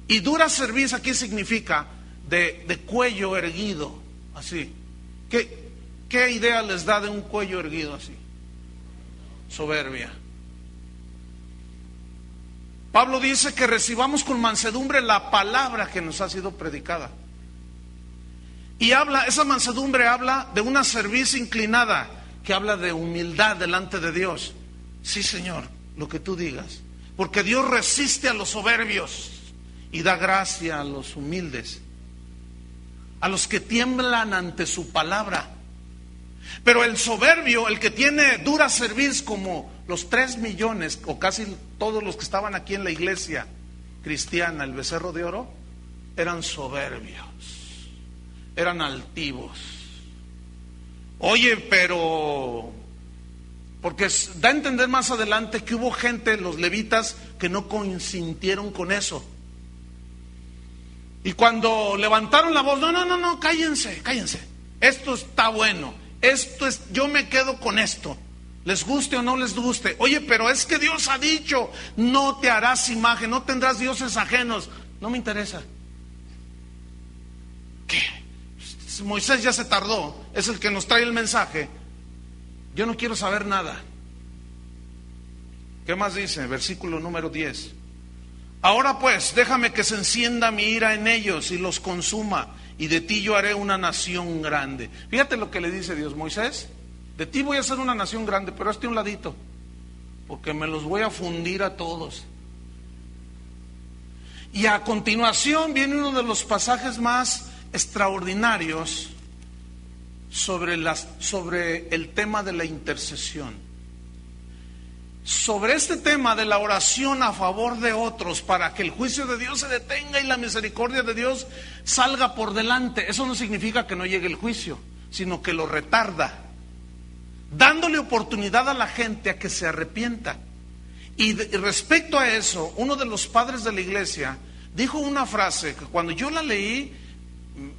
Y dura cerviz aquí significa de cuello erguido, así. ¿Qué idea les da de un cuello erguido así? Soberbia. Pablo dice que recibamos con mansedumbre la palabra que nos ha sido predicada. Y esa mansedumbre habla de una cerviz inclinada, que habla de humildad delante de Dios. Sí, Señor, lo que tú digas. Porque Dios resiste a los soberbios y da gracia a los humildes, a los que tiemblan ante su palabra. Pero el soberbio, el que tiene dura cerviz, como los 3 millones o casi todos los que estaban aquí en la iglesia cristiana, el becerro de oro, eran soberbios, eran altivos. Oye, pero porque da a entender más adelante que hubo gente, los levitas, que no consintieron con eso. Y cuando levantaron la voz: no, cállense. Esto está bueno. Yo me quedo con esto, les guste o no les guste. Oye, pero es que Dios ha dicho: no te harás imagen, no tendrás dioses ajenos. No me interesa. ¿Qué? Moisés ya se tardó, es el que nos trae el mensaje. Yo no quiero saber nada. ¿Qué más dice? Versículo número 10. Ahora pues, déjame que se encienda mi ira en ellos y los consuma, y de ti yo haré una nación grande. Fíjate lo que le dice Dios: Moisés, de ti voy a hacer una nación grande, pero hazte un ladito, porque me los voy a fundir a todos. Y a continuación viene uno de los pasajes más extraordinarios sobre el tema de la intercesión. Sobre este tema de la oración a favor de otros para que el juicio de Dios se detenga y la misericordia de Dios salga por delante. Eso no significa que no llegue el juicio, sino que lo retarda. dándole oportunidad a la gente a que se arrepienta. Y respecto a eso, uno de los padres de la iglesia dijo una frase que cuando yo la leí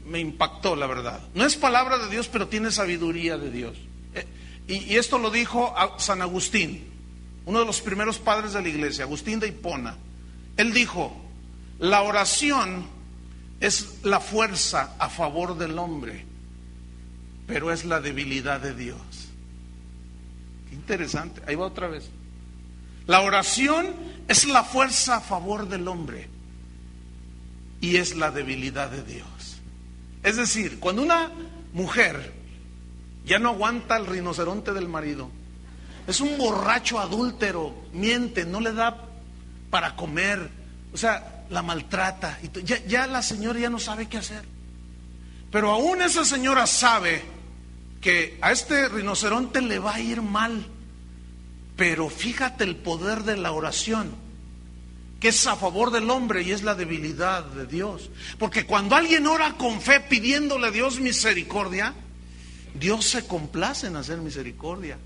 me impactó, la verdad. No es palabra de Dios, pero tiene sabiduría de Dios. Y esto lo dijo San Agustín, uno de los primeros padres de la iglesia, Agustín de Hipona. Él dijo: la oración es la fuerza a favor del hombre, pero es la debilidad de Dios. Qué interesante. Ahí va otra vez. La oración es la fuerza a favor del hombre y es la debilidad de Dios. Es decir, cuando una mujer ya no aguanta el rinoceronte del marido, es un borracho adúltero, miente, no le da para comer, o sea, la maltrata, y ya la señora ya no sabe qué hacer. Pero aún esa señora sabe que a este rinoceronte le va a ir mal. Pero fíjate el poder de la oración, que es a favor del hombre y es la debilidad de Dios. Porque cuando alguien ora con fe pidiéndole a Dios misericordia, Dios se complace en hacer misericordia.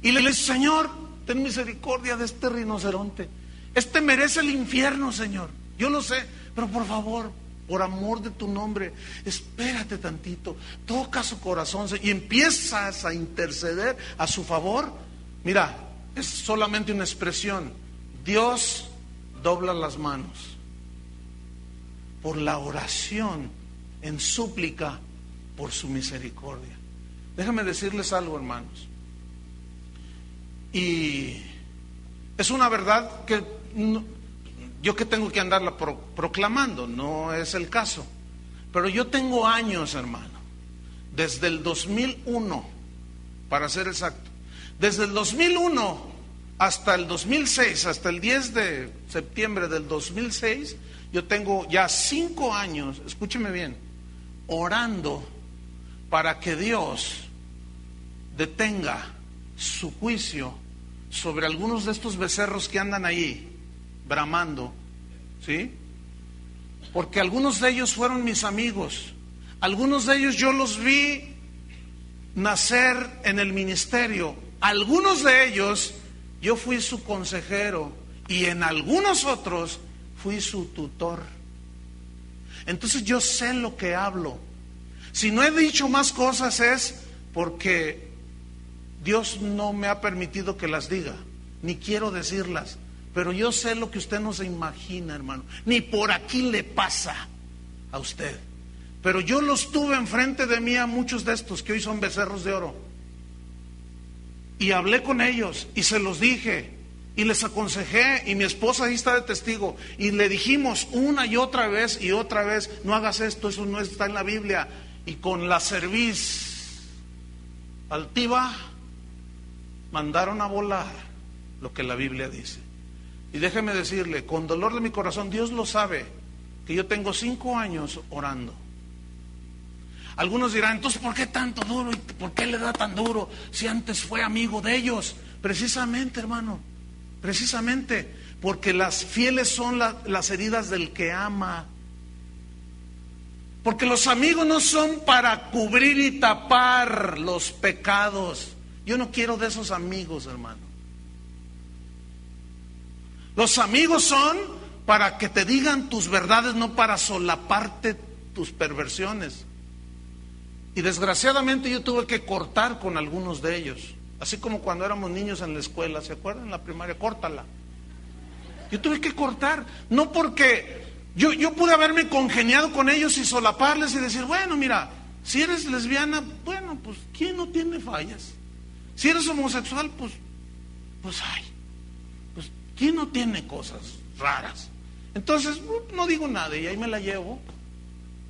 Y le dice: Señor, ten misericordia de este rinoceronte. Este merece el infierno, Señor. Yo lo sé, pero por favor, por amor de tu nombre, espérate tantito, toca su corazón y empiezas a interceder a su favor. Mira, es solamente una expresión. Dios dobla las manos por la oración en súplica por su misericordia. Déjame decirles algo, hermanos. Y es una verdad que yo que tengo que andarla proclamando, no es el caso. Pero yo tengo años, hermano, desde el 2001, para ser exacto. Desde el 2001 hasta el 2006, hasta el 10 de septiembre del 2006, yo tengo ya 5 años, escúcheme bien, orando para que Dios detenga su juicio sobre algunos de estos becerros que andan ahí bramando, ¿sí? Porque algunos de ellos fueron mis amigos, algunos de ellos yo los vi nacer en el ministerio. Algunos de ellos yo fui su consejero y en algunos otros fui su tutor. Entonces yo sé lo que hablo. Si no he dicho más cosas es porque Dios no me ha permitido que las diga, ni quiero decirlas. Pero yo sé lo que usted no se imagina, hermano. Ni por aquí le pasa a usted. Pero yo los tuve enfrente de mí a muchos de estos que hoy son becerros de oro. Y hablé con ellos y se los dije y les aconsejé, y mi esposa ahí está de testigo, y le dijimos una y otra vez, no hagas esto, eso no está en la Biblia. Y con la cerviz altiva mandaron a volar lo que la Biblia dice. Y déjeme decirle, con dolor de mi corazón, Dios lo sabe, que yo tengo 5 años orando. Algunos dirán: entonces, ¿por qué tanto duro? ¿Y por qué le da tan duro si antes fue amigo de ellos? Precisamente, hermano, precisamente porque las fieles son las heridas del que ama. Porque los amigos no son para cubrir y tapar los pecados. Yo no quiero de esos amigos, hermano. Los amigos son para que te digan tus verdades, no para solaparte tus perversiones. Y desgraciadamente yo tuve que cortar con algunos de ellos. Así como cuando éramos niños en la escuela, ¿se acuerdan? En la primaria, córtala. Yo tuve que cortar, no porque yo pude haberme congeniado con ellos y solaparles y decir: bueno, mira, si eres lesbiana, bueno, pues ¿quién no tiene fallas? Si eres homosexual, pues ¿quién no tiene cosas raras? Entonces, no digo nada y ahí me la llevo.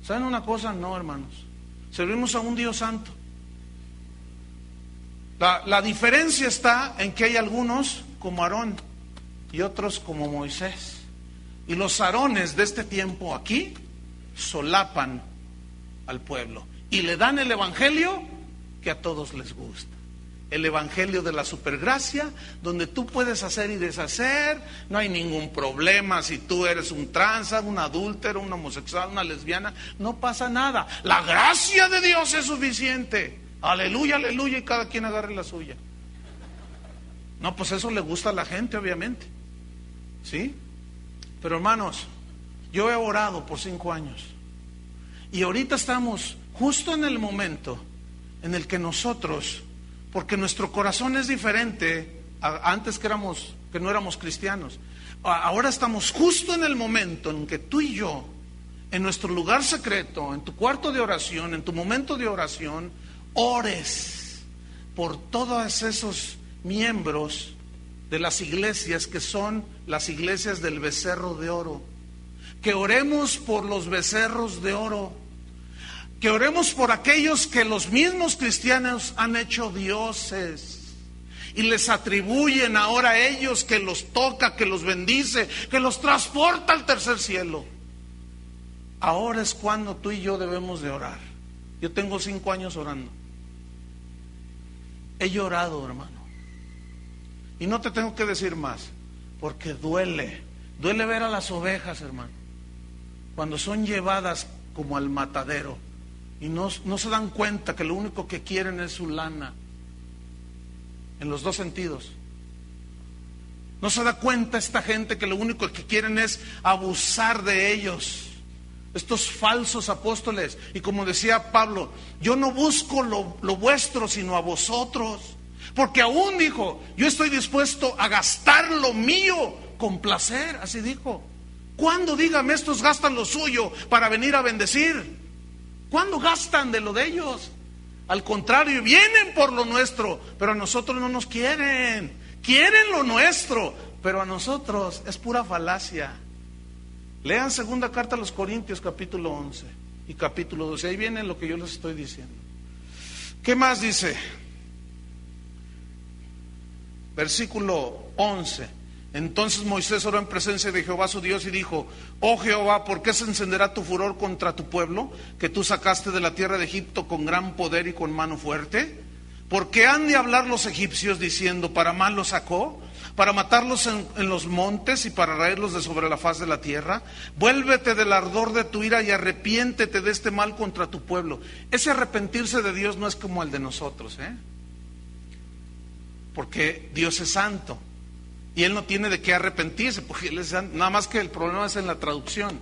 ¿Saben una cosa? No, hermanos. Servimos a un Dios santo. La diferencia está en que hay algunos como Aarón y otros como Moisés. Y los Aarones de este tiempo aquí solapan al pueblo y le dan el evangelio que a todos les gusta. El evangelio de la supergracia, donde tú puedes hacer y deshacer, no hay ningún problema. Si tú eres un tranza, un adúltero, un homosexual, una lesbiana, no pasa nada. La gracia de Dios es suficiente. Aleluya, aleluya, y cada quien agarre la suya. No, pues eso le gusta a la gente, obviamente. ¿Sí? Pero hermanos, yo he orado por 5 años. Y ahorita estamos justo en el momento en el que nosotros, porque nuestro corazón es diferente a antes que no éramos cristianos. Ahora estamos justo en el momento en que tú y yo, en nuestro lugar secreto, en tu cuarto de oración, en tu momento de oración, ores por todos esos miembros de las iglesias que son las iglesias del becerro de oro. Que oremos por los becerros de oro. Que oremos por aquellos que los mismos cristianos han hecho dioses y les atribuyen ahora a ellos, que los toca, que los bendice, que los transporta al tercer cielo. Ahora es cuando tú y yo debemos de orar. Yo tengo 5 años orando. He llorado, hermano. Y no te tengo que decir más, porque duele ver a las ovejas, hermano, cuando son llevadas como al matadero y no se dan cuenta que lo único que quieren es su lana, en los 2 sentidos. No se da cuenta esta gente que lo único que quieren es abusar de ellos, estos falsos apóstoles. Y como decía Pablo, yo no busco lo vuestro, sino a vosotros. Porque aún dijo, yo estoy dispuesto a gastar lo mío con placer, así dijo. ¿Cuándo, dígame, estos gastan lo suyo para venir a bendecir? ¿Cuándo gastan de lo de ellos? Al contrario, vienen por lo nuestro, pero a nosotros no nos quieren. Quieren lo nuestro, pero a nosotros es pura falacia. Lean 2 carta a los Corintios, capítulo 11 y capítulo 12. Ahí viene lo que yo les estoy diciendo. ¿Qué más dice? Versículo 11. Entonces Moisés oró en presencia de Jehová su Dios y dijo: oh Jehová, ¿por qué se encenderá tu furor contra tu pueblo, que tú sacaste de la tierra de Egipto con gran poder y con mano fuerte? ¿Por qué han de hablar los egipcios diciendo, para mal los sacó, para matarlos en los montes y para raerlos de sobre la faz de la tierra? Vuélvete del ardor de tu ira y arrepiéntete de este mal contra tu pueblo. Ese arrepentirse de Dios no es como el de nosotros, porque Dios es santo y Él no tiene de qué arrepentirse, porque Él es santo. Nada más que el problema es en la traducción.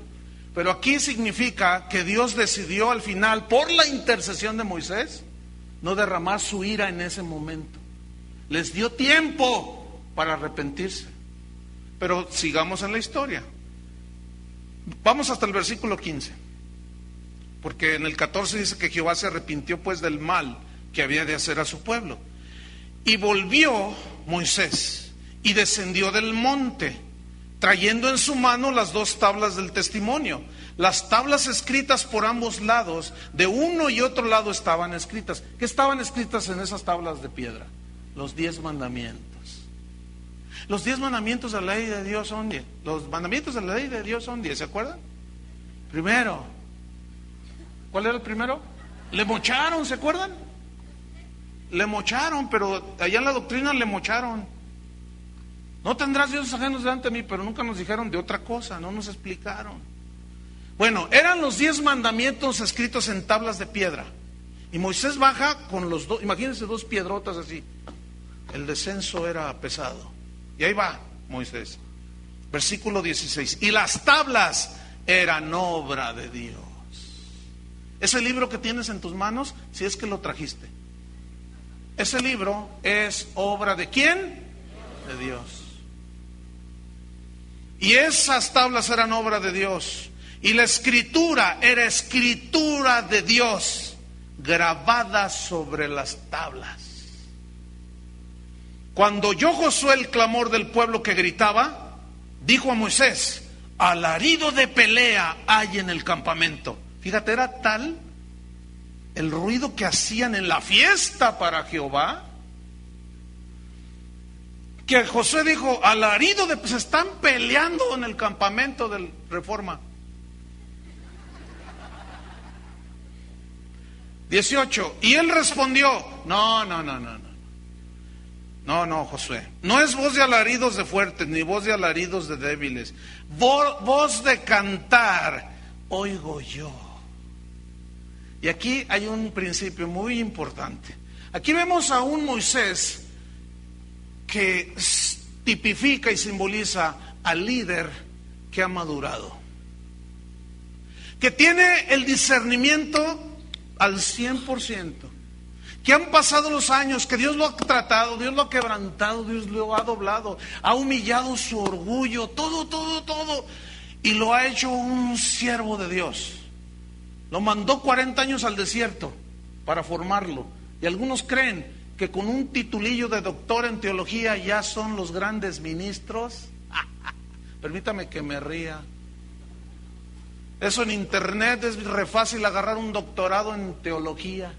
Pero aquí significa que Dios decidió al final, por la intercesión de Moisés, no derramar su ira en ese momento. Les dio tiempo para arrepentirse. Pero sigamos en la historia. Vamos hasta el versículo 15. Porque en el 14 dice que Jehová se arrepintió pues del mal que había de hacer a su pueblo. Y volvió Moisés y descendió del monte, trayendo en su mano las 2 tablas del testimonio. Las tablas escritas por ambos lados, de uno y otro lado estaban escritas. ¿Qué estaban escritas en esas tablas de piedra? Los 10 mandamientos. Los 10 mandamientos de la ley de Dios son 10. Los mandamientos de la ley de Dios son 10, ¿se acuerdan? Primero, ¿cuál era el primero? Le mocharon, ¿se acuerdan? Le mocharon, pero allá en la doctrina le mocharon. No tendrás dioses ajenos delante de mí, pero nunca nos dijeron de otra cosa, no nos explicaron. Bueno, eran los 10 mandamientos escritos en tablas de piedra. Y Moisés baja con los 2, imagínense 2 piedrotas así. El descenso era pesado. Y ahí va Moisés. Versículo 16. Y las tablas eran obra de Dios. Ese libro que tienes en tus manos, si es que lo trajiste, ese libro es obra ¿de quién? De Dios. Y esas tablas eran obra de Dios. Y la escritura era escritura de Dios, grabada sobre las tablas. Cuando oyó Josué el clamor del pueblo que gritaba, dijo a Moisés: alarido de pelea hay en el campamento. Fíjate, era tal el ruido que hacían en la fiesta para Jehová, que Josué dijo: alarido de, se están peleando en el campamento del Reforma. 18. Y él respondió: no, Josué, no es voz de alaridos de fuertes, ni voz de alaridos de débiles, voz de cantar oigo yo. Y aquí hay un principio muy importante. Aquí vemos a un Moisés que tipifica y simboliza al líder que ha madurado, que tiene el discernimiento al 100%, que han pasado los años, que Dios lo ha tratado, Dios lo ha quebrantado, Dios lo ha doblado, ha humillado su orgullo, todo, y lo ha hecho un siervo de Dios. Lo mandó 40 años al desierto para formarlo, y algunos creen que con un titulillo de doctor en teología ya son los grandes ministros. Permítame que me ría. Eso en internet es re fácil agarrar un doctorado en teología.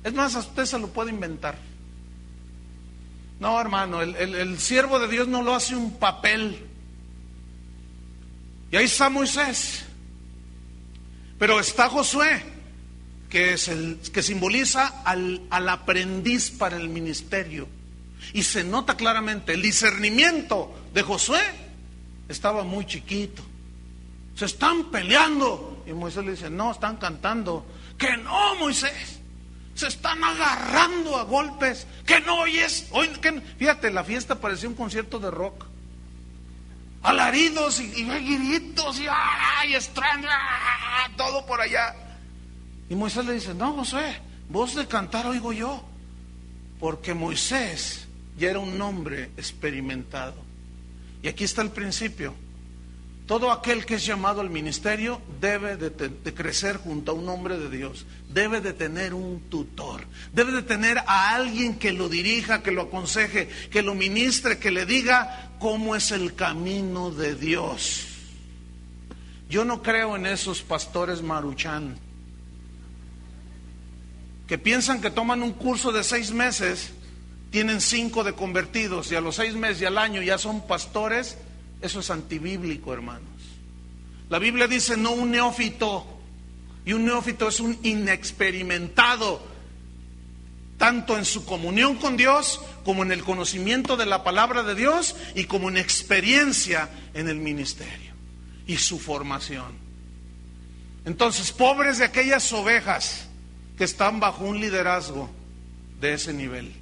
Es más, a usted se lo puede inventar. No, hermano, el siervo de Dios no lo hace un papel. Y ahí está Moisés. Pero está Josué, que es el que simboliza al aprendiz para el ministerio. Y se nota claramente el discernimiento de Josué. Estaba muy chiquito. Se están peleando. Y Moisés le dice, no, están cantando. Que no, Moisés. Se están agarrando a golpes. Que no oyes. Fíjate, la fiesta parecía un concierto de rock. Alaridos y gritos y estrando, todo por allá. Y Moisés le dice, no, Josué, voz de cantar oigo yo. Porque Moisés ya era un hombre experimentado. Y aquí está el principio. Todo aquel que es llamado al ministerio debe de crecer junto a un hombre de Dios. Debe de tener un tutor. Debe de tener a alguien que lo dirija, que lo aconseje, que lo ministre, que le diga cómo es el camino de Dios. Yo no creo en esos pastores maruchán que piensan que toman un curso de 6 meses, tienen 5 de convertidos y a los 6 meses y al año ya son pastores. Eso es antibíblico, hermanos. La Biblia dice no un neófito, y un neófito es un inexperimentado, tanto en su comunión con Dios, como en el conocimiento de la palabra de Dios, y como en experiencia en el ministerio y su formación. Entonces, pobres de aquellas ovejas que están bajo un liderazgo de ese nivel,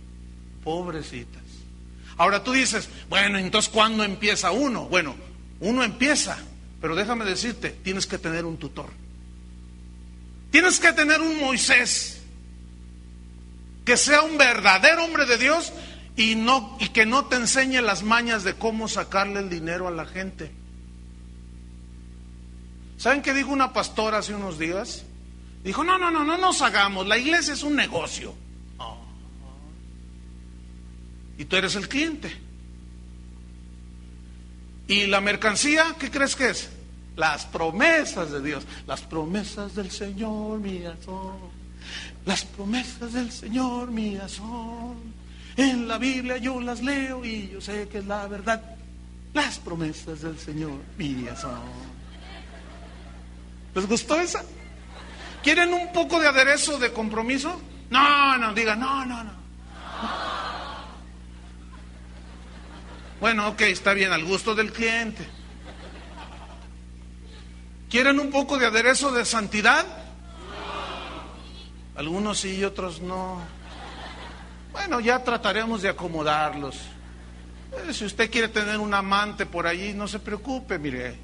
pobrecitas. Ahora tú dices, bueno, entonces ¿cuándo empieza uno? Bueno, uno empieza, pero déjame decirte, tienes que tener un tutor. Tienes que tener un Moisés que sea un verdadero hombre de Dios y que no te enseñe las mañas de cómo sacarle el dinero a la gente. ¿Saben qué dijo una pastora hace unos días? Dijo, no nos hagamos, la iglesia es un negocio. Y tú eres el cliente. ¿Y la mercancía qué crees que es? Las promesas de Dios. Las promesas del Señor mías son. Las promesas del Señor mías son. En la Biblia yo las leo y yo sé que es la verdad. Las promesas del Señor mías son. ¿Les gustó esa? ¿Quieren un poco de aderezo de compromiso? No, digan, no. Bueno, ok, está bien, al gusto del cliente. ¿Quieren un poco de aderezo de santidad? Algunos sí y otros no. Bueno, ya trataremos de acomodarlos. Si usted quiere tener un amante por allí, no se preocupe, mire.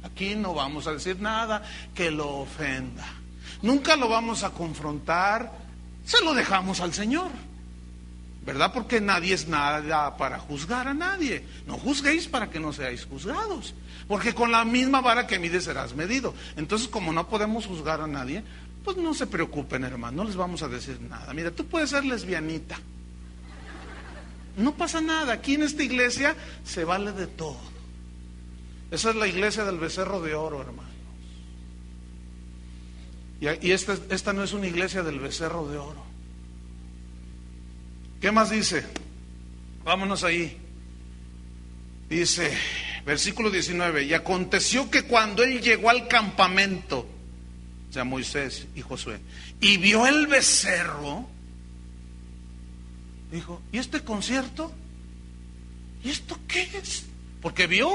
Aquí no vamos a decir nada que lo ofenda. Nunca lo vamos a confrontar. Se lo dejamos al Señor. ¿Verdad? Porque nadie es nada para juzgar a nadie. No juzguéis para que no seáis juzgados. Porque con la misma vara que mides serás medido. Entonces, como no podemos juzgar a nadie, pues no se preocupen, hermano, no les vamos a decir nada. Mira, tú puedes ser lesbianita. No pasa nada. Aquí en esta iglesia se vale de todo. Esa es la iglesia del becerro de oro, hermanos. Y esta no es una iglesia del becerro de oro. ¿Qué más dice? Vámonos ahí. Dice, versículo 19, y aconteció que cuando él llegó al campamento, o sea, Moisés y Josué, y vio el becerro, dijo, ¿y este concierto? ¿Y esto qué es? Porque vio,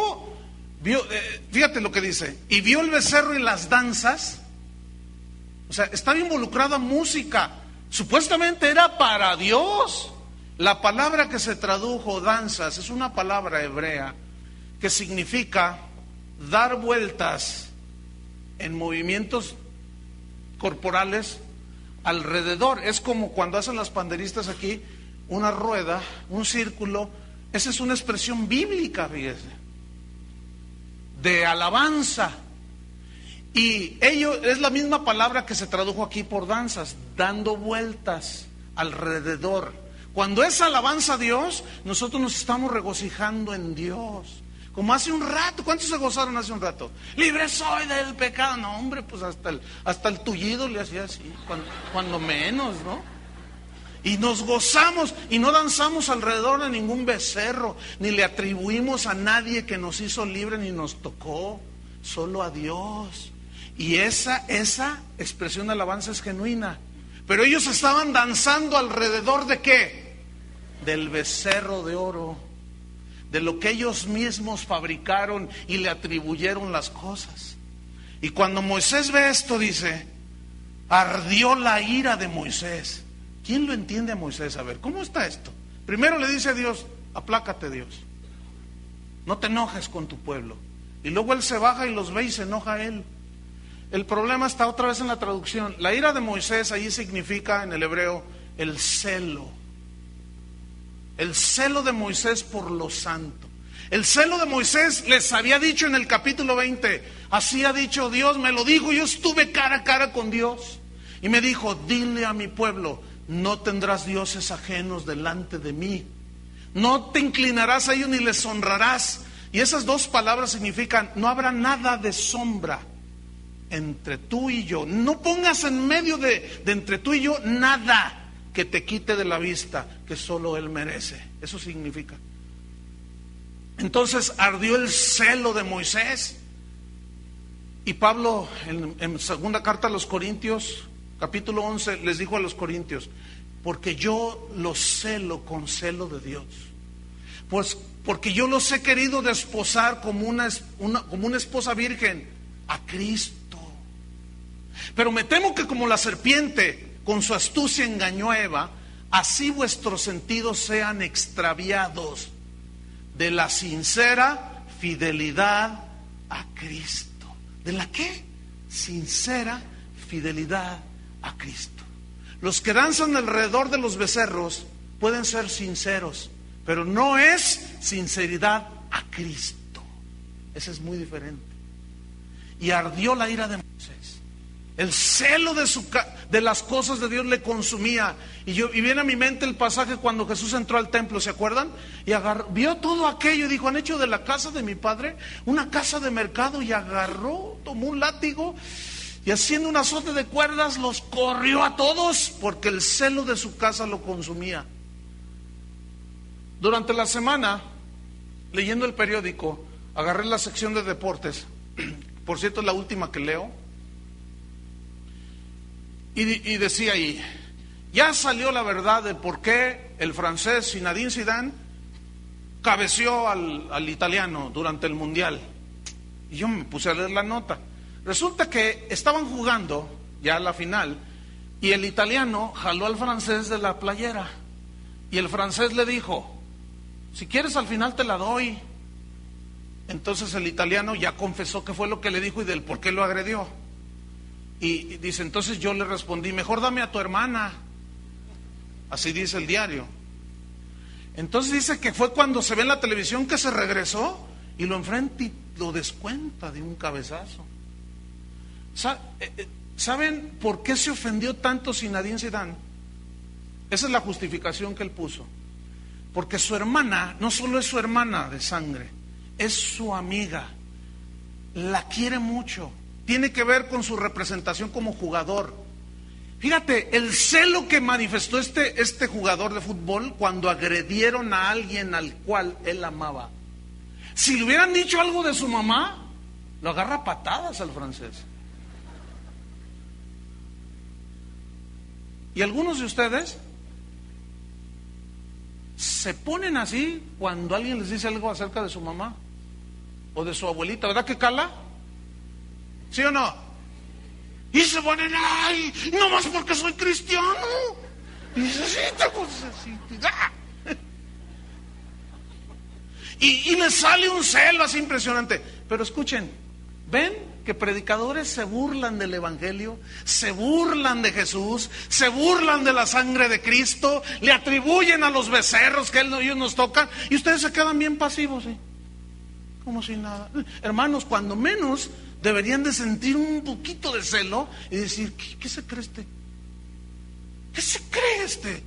fíjate lo que dice, y vio el becerro y las danzas. O sea, estaba involucrada música. Supuestamente era para Dios. La palabra que se tradujo danzas es una palabra hebrea que significa dar vueltas en movimientos corporales alrededor. Es como cuando hacen las panderistas aquí, una rueda, un círculo. Esa es una expresión bíblica, fíjese, de alabanza. Y ello es la misma palabra que se tradujo aquí por danzas, dando vueltas alrededor. Cuando es alabanza a Dios, nosotros nos estamos regocijando en Dios. Como hace un rato, ¿cuántos se gozaron hace un rato? Libre soy del pecado. No, hombre, pues hasta el tullido le hacía así, cuando menos, ¿no? Y nos gozamos y no danzamos alrededor de ningún becerro, ni le atribuimos a nadie que nos hizo libre ni nos tocó, solo a Dios. Y esa expresión de alabanza es genuina. Pero ellos estaban danzando alrededor de ¿qué? Del becerro de oro, de lo que ellos mismos fabricaron y le atribuyeron las cosas. Y cuando Moisés ve esto, dice, ardió la ira de Moisés. ¿Quién lo entiende a Moisés? A ver, ¿cómo está esto? Primero le dice a Dios, aplácate Dios, no te enojes con tu pueblo. Y luego él se baja y los ve y se enoja a él. El problema está otra vez en la traducción. La ira de Moisés ahí significa en el hebreo el celo. El celo de Moisés por lo santo. El celo de Moisés les había dicho en el capítulo 20, así ha dicho Dios, me lo dijo, yo estuve cara a cara con Dios. Y me dijo, dile a mi pueblo, no tendrás dioses ajenos delante de mí. No te inclinarás a ellos ni les honrarás. Y esas dos palabras significan, no habrá nada de sombra entre tú y yo. No pongas en medio de entre tú y yo nada que te quite de la vista, que solo Él merece. Eso significa. Entonces ardió el celo de Moisés. Y Pablo en segunda carta a los Corintios, capítulo 11, les dijo a los Corintios, porque yo los celo con celo de Dios. Pues porque yo los he querido desposar como una esposa virgen a Cristo. Pero me temo que como la serpiente con su astucia engañó a Eva, así vuestros sentidos sean extraviados de la sincera fidelidad a Cristo. ¿De la qué? Sincera fidelidad a Cristo. Los que danzan alrededor de los becerros pueden ser sinceros, pero no es sinceridad a Cristo. Ese es muy diferente. Y ardió la ira de Moisés. El celo de las cosas de Dios le consumía. Y viene a mi mente el pasaje cuando Jesús entró al templo, ¿se acuerdan? Y vio todo aquello y dijo, han hecho de la casa de mi padre una casa de mercado. Y agarró, tomó un látigo y haciendo un azote de cuerdas los corrió a todos, porque el celo de su casa lo consumía. Durante la semana, leyendo el periódico, agarré la sección de deportes. Por cierto, es la última que leo. Y decía ahí, ya salió la verdad de por qué el francés Zinedine Zidane cabeceó al italiano durante el Mundial. Y yo me puse a leer la nota. Resulta que estaban jugando ya la final y el italiano jaló al francés de la playera. Y el francés le dijo, si quieres al final te la doy. Entonces el italiano ya confesó qué fue lo que le dijo y del por qué lo agredió. Y dice, entonces yo le respondí, mejor dame a tu hermana. Así dice el diario. Entonces dice que fue cuando se ve en la televisión que se regresó y lo enfrenta y lo descuenta de un cabezazo. ¿Saben por qué se ofendió tanto Zinedine Zidane? Esa es la justificación que él puso. Porque su hermana no solo es su hermana de sangre, es su amiga. La quiere mucho. Tiene que ver con su representación como jugador. Fíjate, el celo que manifestó este jugador de fútbol cuando agredieron a alguien al cual él amaba. Si le hubieran dicho algo de su mamá, lo agarra a patadas al francés. Y algunos de ustedes se ponen así cuando alguien les dice algo acerca de su mamá o de su abuelita, ¿verdad que cala? ¿Sí o no? Y se ponen, ay, no más porque soy cristiano. Y dice, sí, y le sale un celo así impresionante. Pero escuchen, ven que predicadores se burlan del evangelio, se burlan de Jesús, se burlan de la sangre de Cristo, le atribuyen a los becerros que ellos nos tocan, y ustedes se quedan bien pasivos, ¿sí? Como si nada. Hermanos, cuando menos deberían de sentir un poquito de celo y decir, ¿qué se cree este? ¿Qué se cree este?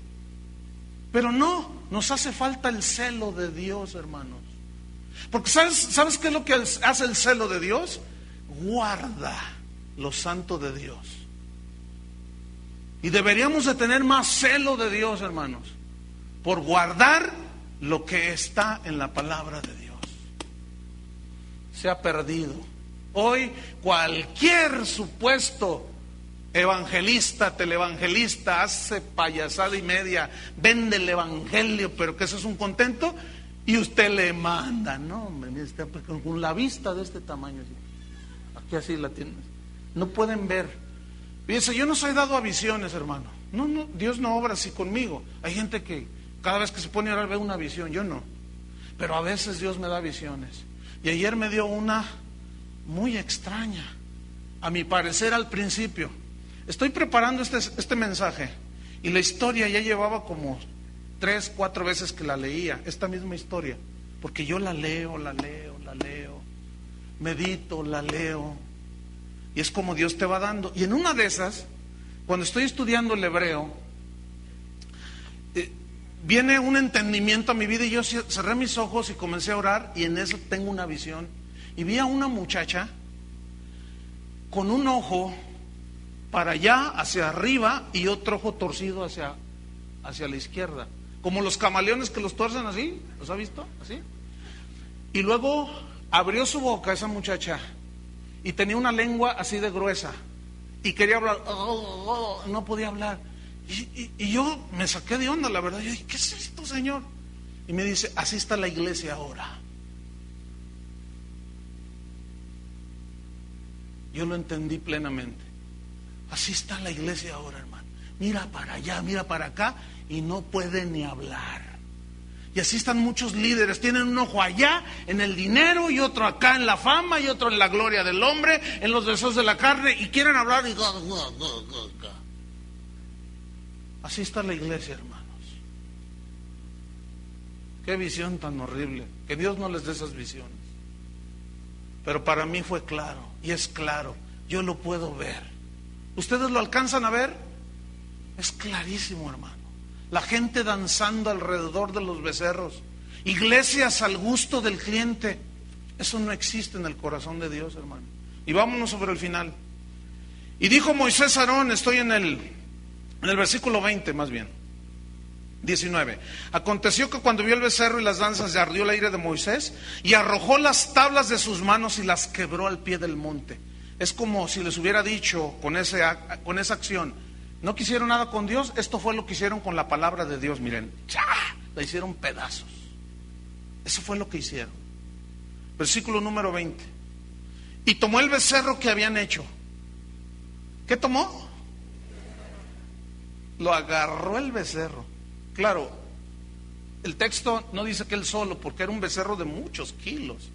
Pero no, nos hace falta el celo de Dios, hermanos. Porque ¿sabes qué es lo que hace el celo de Dios? Guarda lo santo de Dios. Y deberíamos de tener más celo de Dios, hermanos, por guardar lo que está en la palabra de Dios. Se ha perdido. Hoy cualquier supuesto evangelista, televangelista, hace payasada y media, vende el evangelio, pero que eso es un contento, y usted le manda, no, está con la vista de este tamaño, aquí así la tienes, no pueden ver. Fíjense, yo no soy dado a visiones, hermano. No, Dios no obra así conmigo. Hay gente que cada vez que se pone a orar ve una visión, yo no. Pero a veces Dios me da visiones. Y ayer me dio una muy extraña, a mi parecer al principio. Estoy preparando este mensaje y la historia ya llevaba como 3, 4 veces que la leía, esta misma historia, porque yo la leo, medito, la leo, y es como Dios te va dando. Y en una de esas, cuando estoy estudiando el hebreo, viene un entendimiento a mi vida y yo cerré mis ojos y comencé a orar, y en eso tengo una visión, y vi a una muchacha con un ojo para allá, hacia arriba, y otro ojo torcido hacia la izquierda, como los camaleones que los tuercen así. ¿Los ha visto? Así. Y luego abrió su boca esa muchacha y tenía una lengua así de gruesa y quería hablar, no podía hablar, y yo me saqué de onda, la verdad. Yo dije, ¿qué es esto, Señor? Y me dice, así está la iglesia ahora. Yo lo entendí plenamente. Así está la iglesia ahora, hermano. Mira para allá, mira para acá, y no puede ni hablar. Y así están muchos líderes, tienen un ojo allá en el dinero y otro acá en la fama y otro en la gloria del hombre, en los deseos de la carne, y quieren hablar y así está la iglesia, hermanos. Qué visión tan horrible, que Dios no les dé esas visiones. Pero para mí fue claro, y es claro, yo lo puedo ver. ¿Ustedes lo alcanzan a ver? Es clarísimo, hermano. La gente danzando alrededor de los becerros, iglesias al gusto del cliente. Eso no existe en el corazón de Dios, hermano. Y vámonos sobre el final. Y dijo Moisés a Aarón, estoy en el versículo 20 más bien, 19. Aconteció que cuando vio el becerro y las danzas, le ardió la ira de Moisés y arrojó las tablas de sus manos y las quebró al pie del monte. Es como si les hubiera dicho con esa acción, no quisieron nada con Dios, esto fue lo que hicieron con la palabra de Dios. Miren, la hicieron pedazos. Eso fue lo que hicieron. Versículo número 20. Y tomó el becerro que habían hecho. ¿Qué tomó? Lo agarró el becerro. Claro, el texto no dice que él solo, porque era un becerro de muchos kilos.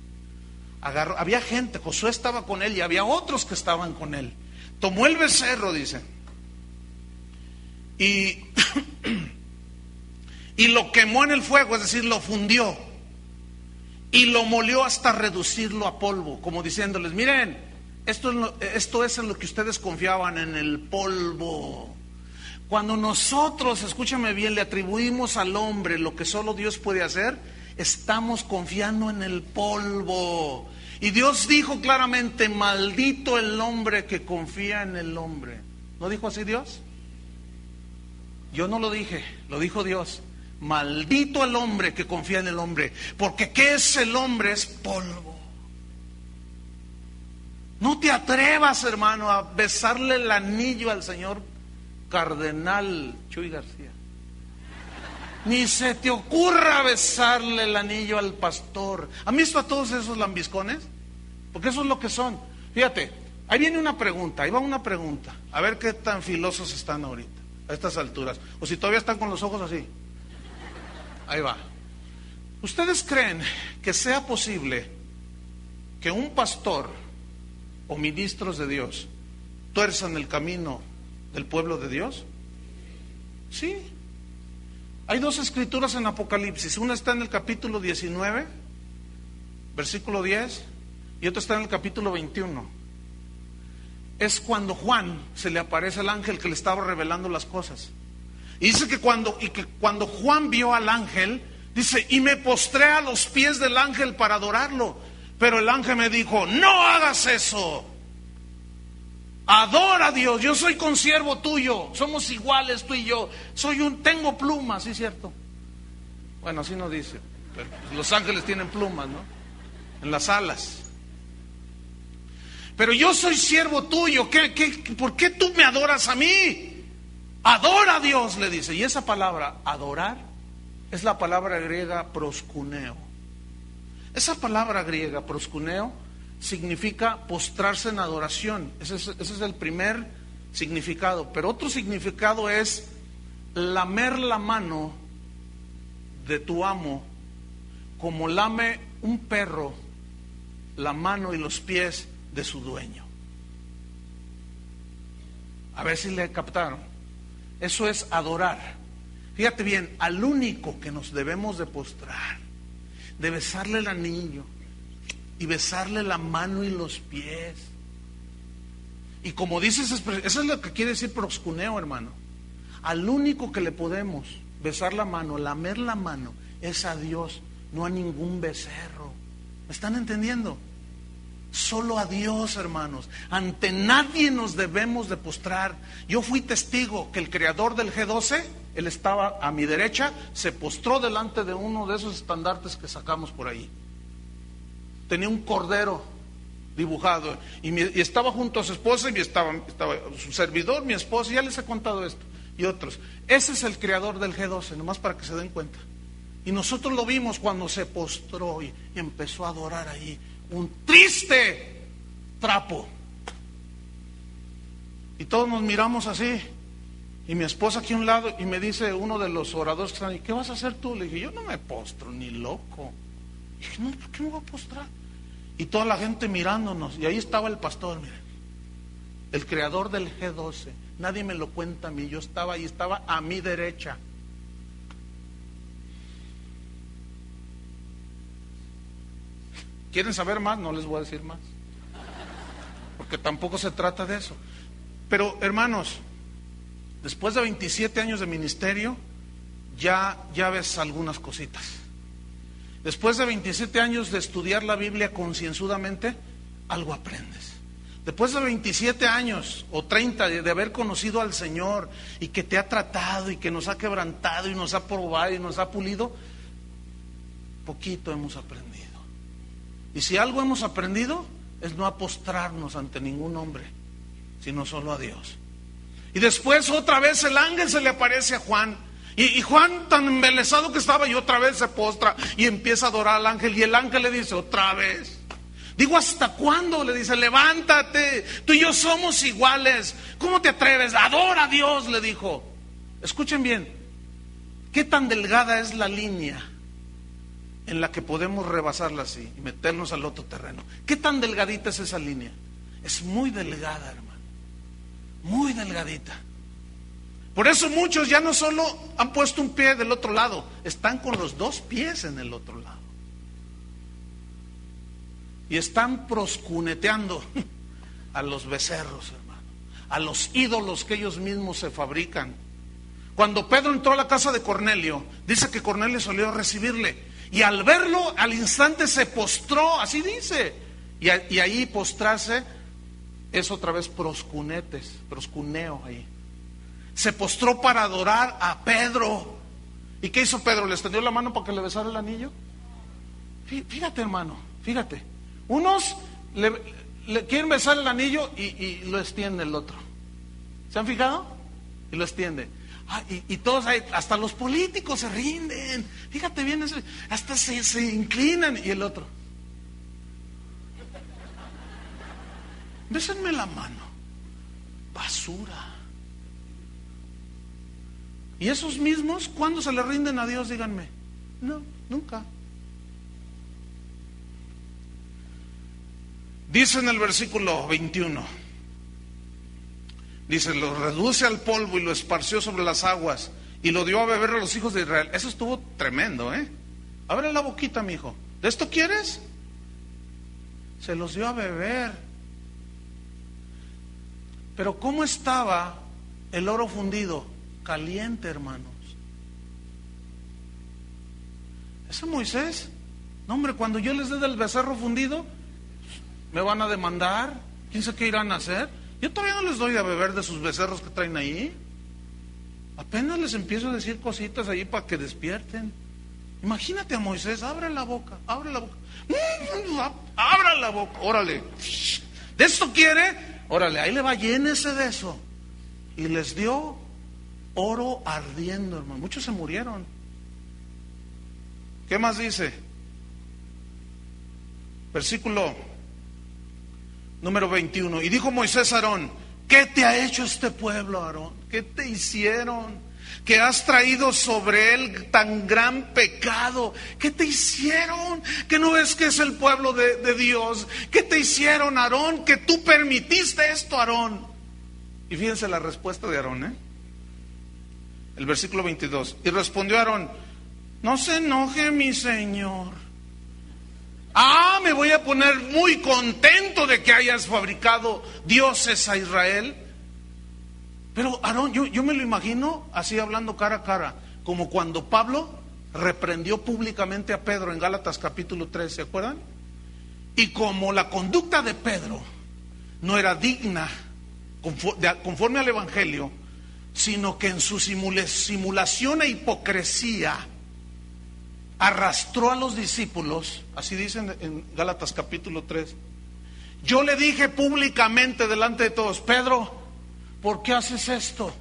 Agarró, había gente, Josué estaba con él y había otros que estaban con él. Tomó el becerro, dice, y lo quemó en el fuego, es decir, lo fundió y lo molió hasta reducirlo a polvo, como diciéndoles, miren, esto es en lo que ustedes confiaban, en el polvo. Cuando nosotros, escúchame bien, le atribuimos al hombre lo que solo Dios puede hacer, estamos confiando en el polvo. Y Dios dijo claramente, maldito el hombre que confía en el hombre. ¿No dijo así Dios? Yo no lo dije, lo dijo Dios. Maldito el hombre que confía en el hombre, porque ¿qué es el hombre? Es polvo. No te atrevas, hermano, a besarle el anillo al señor Cardenal Chuy García. Ni se te ocurra besarle el anillo al pastor. ¿Han visto a todos esos lambiscones? Porque eso es lo que son. Fíjate, ahí viene una pregunta, ahí va una pregunta. A ver qué tan filosos están ahorita, a estas alturas. O si todavía están con los ojos así. Ahí va. ¿Ustedes creen que sea posible que un pastor o ministros de Dios tuerzan el camino del pueblo de Dios? Sí. Hay dos escrituras en Apocalipsis. Una está en el capítulo 19, versículo 10, y otra está en el capítulo 21. Es cuando Juan se le aparece al ángel que le estaba revelando las cosas. Y dice que cuando Juan vio al ángel, dice, y me postré a los pies del ángel para adorarlo. Pero el ángel me dijo, no hagas eso. Adora a Dios, yo soy consiervo tuyo, somos iguales tú y yo. Tengo plumas, ¿sí es cierto? Bueno, así no dice, pero los ángeles tienen plumas, ¿no? En las alas. Pero yo soy siervo tuyo, ¿por qué tú me adoras a mí? Adora a Dios, le dice. Y esa palabra, adorar, es la palabra griega proskuneo. Esa palabra griega, proskuneo, significa postrarse en adoración. Ese es el primer significado. Pero otro significado es lamer la mano de tu amo como lame un perro la mano y los pies de su dueño. A ver si le captaron. Eso es adorar. Fíjate bien, al único que nos debemos de postrar, de besarle el anillo y besarle la mano y los pies. Y como dices, eso es lo que quiere decir proskuneo, hermano. Al único que le podemos besar la mano, lamer la mano, es a Dios, no a ningún becerro. ¿Me están entendiendo? Solo a Dios, hermanos. Ante nadie nos debemos de postrar. Yo fui testigo que el creador del G12, él estaba a mi derecha, se postró delante de uno de esos estandartes que sacamos por ahí. Tenía un cordero dibujado y estaba junto a su esposa y estaba su servidor, mi esposa, ya les he contado esto, y otros. Ese es el creador del G12, nomás para que se den cuenta. Y nosotros lo vimos cuando se postró y empezó a adorar ahí. Un triste trapo. Y todos nos miramos así. Y mi esposa aquí a un lado, y me dice uno de los oradores que están ahí, ¿qué vas a hacer tú? Le dije, yo no me postro, ni loco. Y dije, no, ¿por qué me voy a postrar? Y toda la gente mirándonos, y ahí estaba el pastor, miren, el creador del G12. Nadie me lo cuenta a mí, yo estaba ahí, estaba a mi derecha. ¿Quieren saber más? No les voy a decir más, porque tampoco se trata de eso. Pero hermanos, después de 27 años de ministerio, ya ves algunas cositas. Después de 27 años de estudiar la Biblia concienzudamente, algo aprendes. Después de 27 años o 30 de haber conocido al Señor y que te ha tratado y que nos ha quebrantado y nos ha probado y nos ha pulido, poquito hemos aprendido. Y si algo hemos aprendido es no postrarnos ante ningún hombre, sino solo a Dios. Y después otra vez el ángel se le aparece a Juan. Y Juan, tan embelesado que estaba, y otra vez se postra y empieza a adorar al ángel. Y el ángel le dice, otra vez. Digo, ¿hasta cuándo? Le dice, levántate, tú y yo somos iguales. ¿Cómo te atreves? Adora a Dios, le dijo. Escuchen bien, ¿qué tan delgada es la línea en la que podemos rebasarla así y meternos al otro terreno? ¿Qué tan delgadita es esa línea? Es muy delgada, hermano. Muy delgadita. Por eso muchos ya no solo han puesto un pie del otro lado, están con los dos pies en el otro lado. Y están proscuneteando a los becerros, hermano, a los ídolos que ellos mismos se fabrican. Cuando Pedro entró a la casa de Cornelio, dice que Cornelio salió a recibirle. Y al verlo, al instante se postró, así dice. Y ahí postrarse es otra vez proscuneo ahí. Se postró para adorar a Pedro. ¿Y qué hizo Pedro? ¿Le extendió la mano para que le besara el anillo? Fíjate, hermano, fíjate. Unos le quieren besar el anillo y lo extiende el otro. ¿Se han fijado? Y lo extiende. Y todos ahí, hasta los políticos se rinden. Fíjate bien, hasta se inclinan. Y el otro. bésenme la mano. Basura. Y esos mismos, ¿cuándo se le rinden a Dios? Díganme. No, nunca. Dice en el versículo 21, dice, lo reduce al polvo y lo esparció sobre las aguas y lo dio a beber a los hijos de Israel. Eso estuvo tremendo, ¿eh? Abre la boquita, mi hijo. ¿De esto quieres? Se los dio a beber. Pero ¿cómo estaba el oro fundido? Caliente, hermanos. Ese Moisés, no hombre, cuando yo les dé del becerro fundido, me van a demandar. ¿Quién sabe qué irán a hacer? Yo todavía no les doy a beber de sus becerros que traen ahí. Apenas les empiezo a decir cositas ahí para que despierten. Imagínate a Moisés, abre la boca, abra la boca, órale. ¿De esto quiere? Órale, ahí le va, llénese de eso. Y les dio oro ardiendo, hermano. Muchos se murieron. ¿Qué más dice? Versículo número 21. Y dijo Moisés a Aarón, ¿qué te ha hecho este pueblo, Aarón? ¿Qué te hicieron? Que has traído sobre él tan gran pecado. ¿Qué te hicieron? ¿Que no ves que es el pueblo de Dios? ¿Qué te hicieron, Aarón? Que tú permitiste esto, Aarón. Y fíjense la respuesta de Aarón, el versículo 22. Y respondió Aarón, no se enoje mi señor. Me voy a poner muy contento de que hayas fabricado dioses a Israel. Pero Aarón, yo me lo imagino así hablando cara a cara, como cuando Pablo reprendió públicamente a Pedro en Gálatas capítulo 3, ¿se acuerdan? Y como la conducta de Pedro no era digna conforme al Evangelio, sino que en su simulación e hipocresía arrastró a los discípulos, así dicen en Gálatas capítulo 3. Yo le dije públicamente delante de todos, Pedro, ¿por qué haces esto?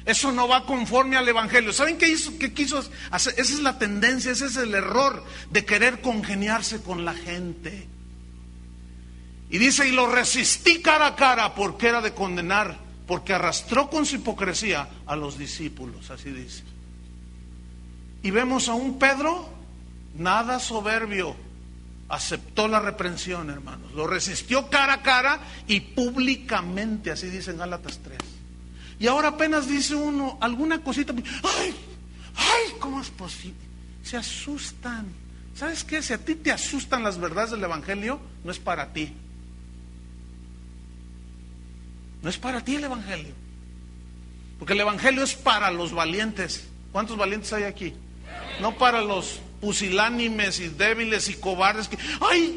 Eso no va conforme al Evangelio. ¿Saben qué quiso hacer? Esa es la tendencia, ese es el error de querer congeniarse con la gente. Y dice, y lo resistí cara a cara porque era de condenar, porque arrastró con su hipocresía a los discípulos, así dice. Y vemos a un Pedro nada soberbio, aceptó la reprensión, hermanos, lo resistió cara a cara y públicamente, así dice en Gálatas 3. Y ahora apenas dice uno alguna cosita, ¡ay! ¿Cómo es posible? Se asustan. ¿Sabes qué? Si a ti te asustan las verdades del Evangelio, no es para ti. No es para ti el Evangelio. Porque el Evangelio es para los valientes. ¿Cuántos valientes hay aquí? No para los pusilánimes y débiles y cobardes que,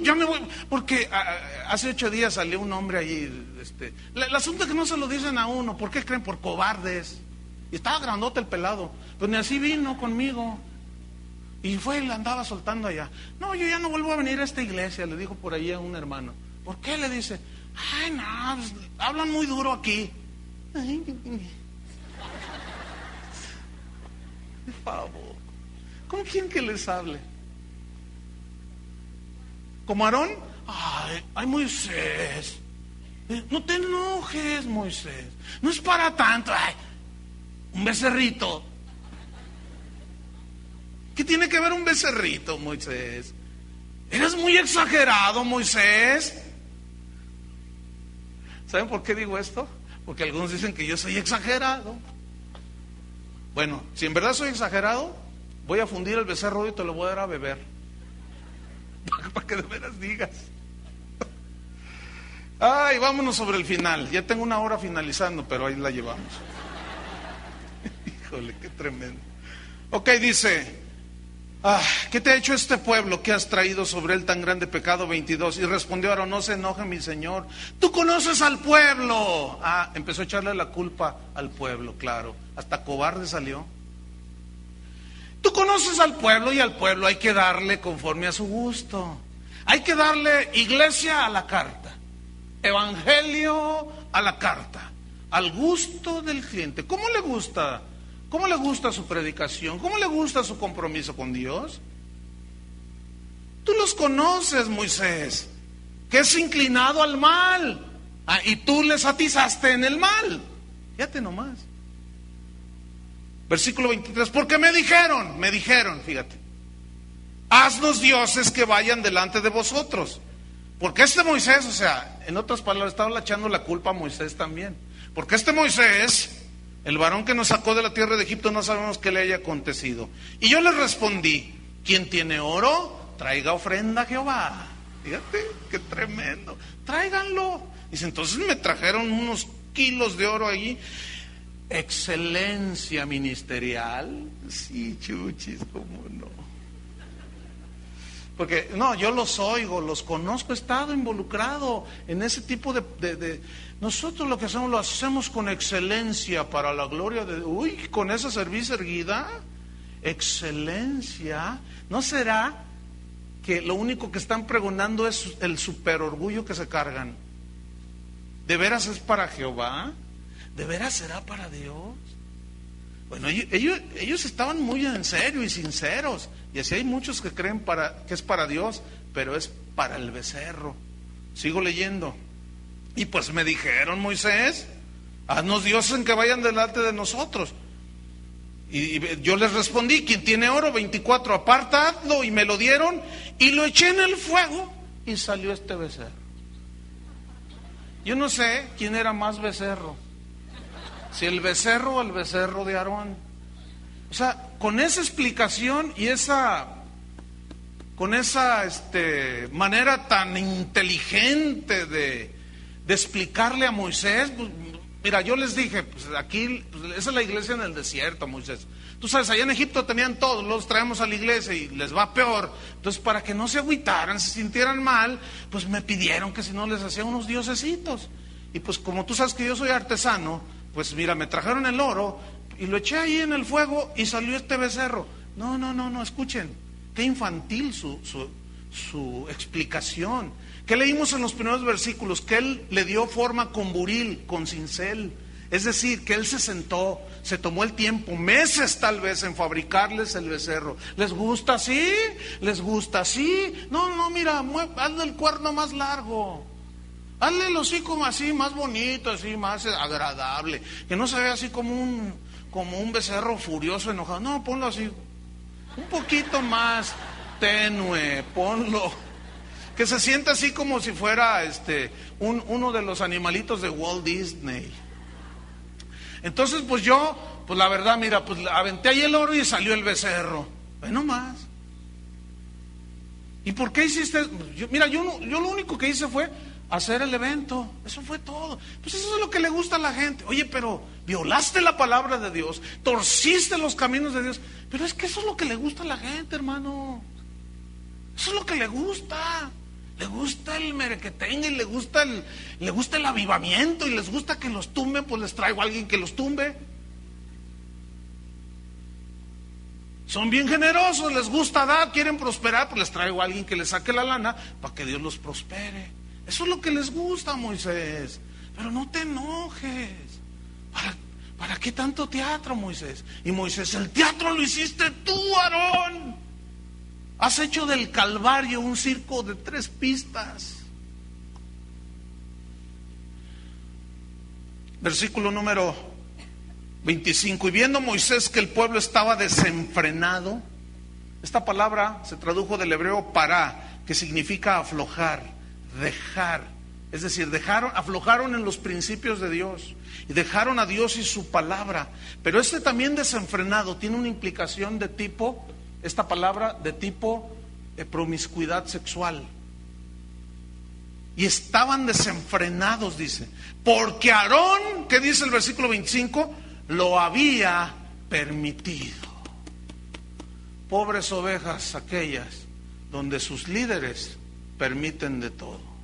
ya me voy, porque hace 8 días salió un hombre allí, el asunto es que no se lo dicen a uno. ¿Por qué creen? Por cobardes. Y estaba grandote el pelado, pero ni así vino conmigo y fue y le andaba soltando allá. No, yo ya no vuelvo a venir a esta iglesia, le dijo por ahí a un hermano. ¿Por qué? Le dice, no, pues, hablan muy duro aquí. Por favor, ¿cómo quieren que les hable? ¿Como Aarón? Ay, Moisés, no te enojes, Moisés, no es para tanto. Un becerrito. ¿Qué tiene que ver un becerrito, Moisés? Eres muy exagerado, Moisés. ¿Saben por qué digo esto? Porque algunos dicen que yo soy exagerado. Bueno, si en verdad soy exagerado, voy a fundir el becerro y te lo voy a dar a beber. Para que de veras digas. Vámonos sobre el final. Ya tengo 1 hora finalizando, pero ahí la llevamos. Híjole, qué tremendo. Ok, dice, ¿qué te ha hecho este pueblo que has traído sobre él tan grande pecado? 22. Y respondió Aarón, no se enoje mi señor, tú conoces al pueblo. Empezó a echarle la culpa al pueblo, claro. Hasta cobarde salió. Tú conoces al pueblo y al pueblo hay que darle conforme a su gusto. Hay que darle iglesia a la carta, evangelio a la carta, al gusto del cliente. ¿Cómo le gusta? ¿Cómo le gusta su predicación? ¿Cómo le gusta su compromiso con Dios? Tú los conoces, Moisés, que es inclinado al mal. Y tú les atizaste en el mal. Fíjate nomás. Versículo 23, porque me dijeron, fíjate, haznos dioses que vayan delante de vosotros. Porque este Moisés, o sea, en otras palabras, estaba echando la culpa a Moisés también. Porque este Moisés, el varón que nos sacó de la tierra de Egipto, no sabemos qué le haya acontecido. Y yo les respondí, ¿quién tiene oro? Traiga ofrenda a Jehová. Fíjate, qué tremendo. Tráiganlo. Dice, entonces me trajeron unos kilos de oro allí. Excelencia ministerial. Sí, chuchis, cómo no. Porque, no, yo los oigo, los conozco, he estado involucrado en ese tipo de... Nosotros lo que hacemos, lo hacemos con excelencia para la gloria de... Uy, con esa cerviz erguida, excelencia. ¿No será que lo único que están pregonando es el superorgullo que se cargan? ¿De veras es para Jehová? ¿De veras será para Dios? Bueno, ellos estaban muy en serio y sinceros. Y así hay muchos que creen que es para Dios, pero es para el becerro. Sigo leyendo. Y pues me dijeron, Moisés, haznos dioses en que vayan delante de nosotros. Y yo les respondí, ¿quién tiene oro? 24, apartadlo. Y me lo dieron y lo eché en el fuego y salió este becerro. Yo no sé quién era más becerro, si el becerro o el becerro de Aarón. O sea, con esa explicación y con esa manera tan inteligente de explicarle a Moisés, pues, mira, yo les dije, pues aquí, pues, esa es la iglesia en el desierto, Moisés. Tú sabes, allá en Egipto tenían todos, los traemos a la iglesia y les va peor. Entonces, para que no se agüitaran, se sintieran mal, pues me pidieron que si no les hacía unos diosesitos. Y pues como tú sabes que yo soy artesano, pues mira, me trajeron el oro y lo eché ahí en el fuego y salió este becerro. No, escuchen, qué infantil su explicación. ¿Qué leímos en los primeros versículos? Que él le dio forma con buril, con cincel. Es decir, que él se sentó, se tomó el tiempo, meses tal vez, en fabricarles el becerro. ¿Les gusta así? ¿Les gusta así? No, mira, hazle el cuerno más largo. Hazle el hocico así, más bonito, así, más agradable. Que no se vea así como un becerro furioso, enojado. No, ponlo así, un poquito más tenue, ponlo. Que se sienta así como si fuera uno de los animalitos de Walt Disney. Entonces, pues la verdad, mira, pues aventé ahí el oro y salió el becerro. Bueno, más. ¿Y por qué hiciste? Yo lo único que hice fue hacer el evento. Eso fue todo. Pues eso es lo que le gusta a la gente. Oye, pero violaste la palabra de Dios, torciste los caminos de Dios. Pero es que eso es lo que le gusta a la gente, hermano. Eso es lo que le gusta. Le gusta el merequetengue, le gusta el avivamiento y les gusta que los tumben, pues les traigo a alguien que los tumbe. Son bien generosos, les gusta dar, quieren prosperar, pues les traigo a alguien que les saque la lana para que Dios los prospere. Eso es lo que les gusta, Moisés. Pero no te enojes. ¿Para qué tanto teatro, Moisés? Y Moisés, el teatro lo hiciste tú, Aarón. Has hecho del Calvario un circo de 3 pistas. Versículo número 25. Y viendo Moisés que el pueblo estaba desenfrenado, esta palabra se tradujo del hebreo pará, que significa aflojar, dejar. Es decir, aflojaron en los principios de Dios y dejaron a Dios y su palabra. Pero también desenfrenado tiene una implicación de tipo, esta palabra de tipo promiscuidad sexual. Y estaban desenfrenados, dice, porque Aarón, ¿qué dice el versículo 25? Lo había permitido. Pobres ovejas aquellas donde sus líderes permiten de todo.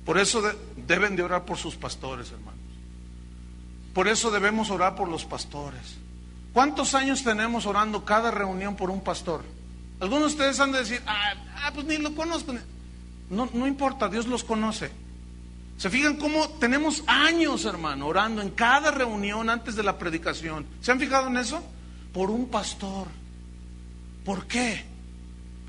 Por eso deben de orar por sus pastores, hermanos. Por eso debemos orar por los pastores. ¿Cuántos años tenemos orando cada reunión por un pastor? Algunos de ustedes han de decir, pues ni lo conozco. No importa, Dios los conoce. ¿Se fijan cómo tenemos años, hermano, orando en cada reunión antes de la predicación? ¿Se han fijado en eso? Por un pastor. ¿Por qué?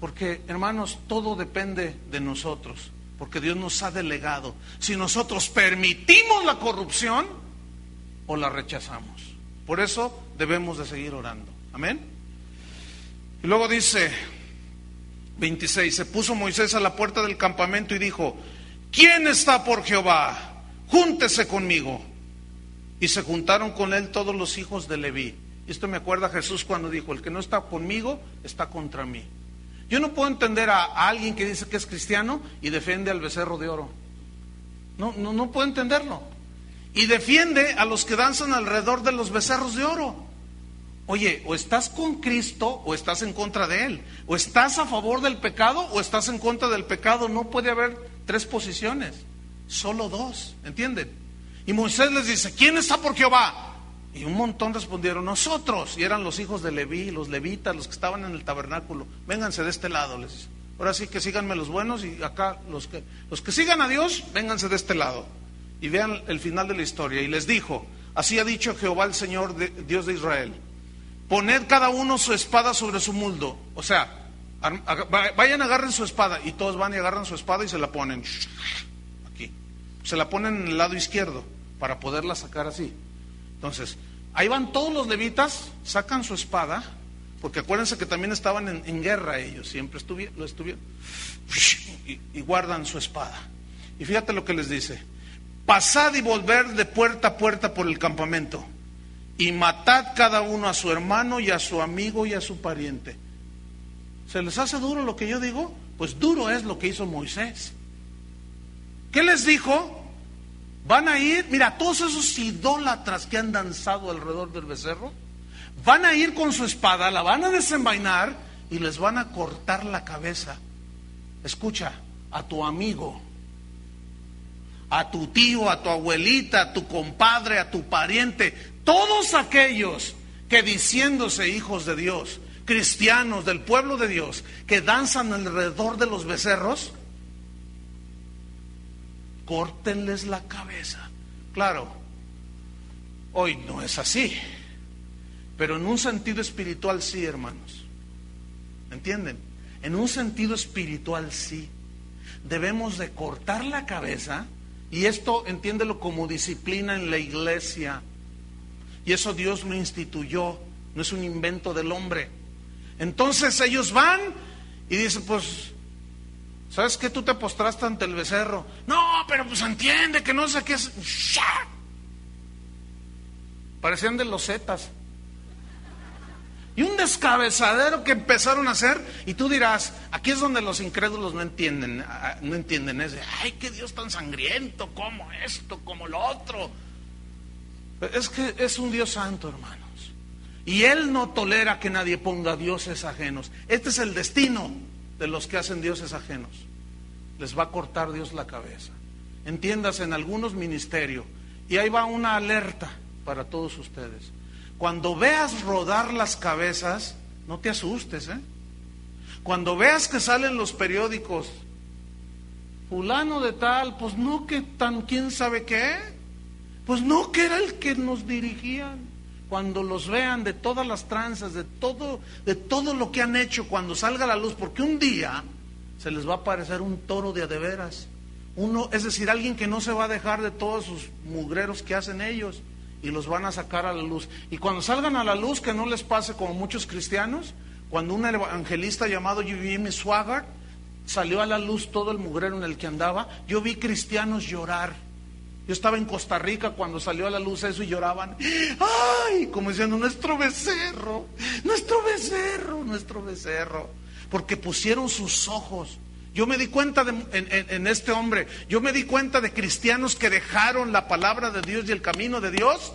Porque, hermanos, todo depende de nosotros. porque Dios nos ha delegado si nosotros permitimos la corrupción o la rechazamos. Por eso debemos de seguir orando. Amén. Y luego dice 26, se puso Moisés a la puerta del campamento y dijo: ¿quién está por Jehová? Júntese conmigo. Y se juntaron con él todos los hijos de Leví. Esto me acuerda a Jesús cuando dijo: el que no está conmigo está contra mí. Yo no puedo entender a alguien que dice que es cristiano y defiende al becerro de oro. No puedo entenderlo. Y defiende a los que danzan alrededor de los becerros de oro. Oye, o estás con Cristo o estás en contra de Él. O estás a favor del pecado o estás en contra del pecado. No puede haber tres posiciones, solo dos, ¿entienden? Y Moisés les dice: ¿quién está por Jehová? Y un montón respondieron: nosotros. Y eran los hijos de Leví, los levitas, los que estaban en el tabernáculo. Vénganse de este lado, les dice. Ahora sí que síganme los buenos, y acá los que sigan a Dios, vénganse de este lado. Y vean el final de la historia. Y les dijo: así ha dicho Jehová el Señor, Dios de Israel: poned cada uno su espada sobre su muslo. O sea, vayan, agarren su espada. Y todos van y agarran su espada y se la ponen aquí. Se la ponen en el lado izquierdo para poderla sacar así. Entonces, ahí van todos los levitas, sacan su espada, porque acuérdense que también estaban en guerra ellos, siempre lo estuvieron, y guardan su espada. Y fíjate lo que les dice: pasad y volver de puerta a puerta por el campamento, y matad cada uno a su hermano y a su amigo y a su pariente. ¿Se les hace duro lo que yo digo? Pues duro es lo que hizo Moisés. ¿Qué les dijo? Van a ir, mira, todos esos idólatras que han danzado alrededor del becerro, van a ir con su espada, la van a desenvainar y les van a cortar la cabeza. Escucha, a tu amigo, a tu tío, a tu abuelita, a tu compadre, a tu pariente, todos aquellos que diciéndose hijos de Dios, cristianos del pueblo de Dios, que danzan alrededor de los becerros, córtenles la cabeza. Claro, hoy no es así, pero en un sentido espiritual sí, hermanos. ¿Entienden? En un sentido espiritual sí. Debemos de cortar la cabeza, y esto entiéndelo como disciplina en la iglesia. Y eso Dios lo instituyó, no es un invento del hombre. Entonces ellos van y dicen: pues, ¿sabes qué? Tú te postraste ante el becerro. No, pero pues entiende que no sé qué es. ¡Shah! Parecían de los Zetas. Y un descabezadero que empezaron a hacer. Y tú dirás: aquí es donde los incrédulos no entienden. Es de: ay, qué Dios tan sangriento, como esto, como lo otro. Es que es un Dios santo, hermanos. Y Él no tolera que nadie ponga dioses ajenos. Este es el destino de los que hacen dioses ajenos. Les va a cortar Dios la cabeza. Entiendas, en algunos ministerios, y ahí va una alerta para todos ustedes: cuando veas rodar las cabezas, no te asustes, Cuando veas que salen los periódicos: fulano de tal, pues no, que tan quién sabe qué, pues no, que era el que nos dirigían. Cuando los vean de todas las tranzas, de todo lo que han hecho, cuando salga a la luz, porque un día se les va a aparecer un toro de a de veras. Es decir, alguien que no se va a dejar de todos sus mugreros que hacen ellos, y los van a sacar a la luz. Y cuando salgan a la luz, que no les pase como muchos cristianos. Cuando un evangelista llamado Jimmy Swaggart salió a la luz todo el mugrero en el que andaba, yo vi cristianos llorar. Yo estaba en Costa Rica cuando salió a la luz eso, y lloraban: ¡ay! Como diciendo: nuestro becerro, nuestro becerro, nuestro becerro. Porque pusieron sus ojos. Yo me di cuenta en este hombre, yo me di cuenta de cristianos que dejaron la palabra de Dios y el camino de Dios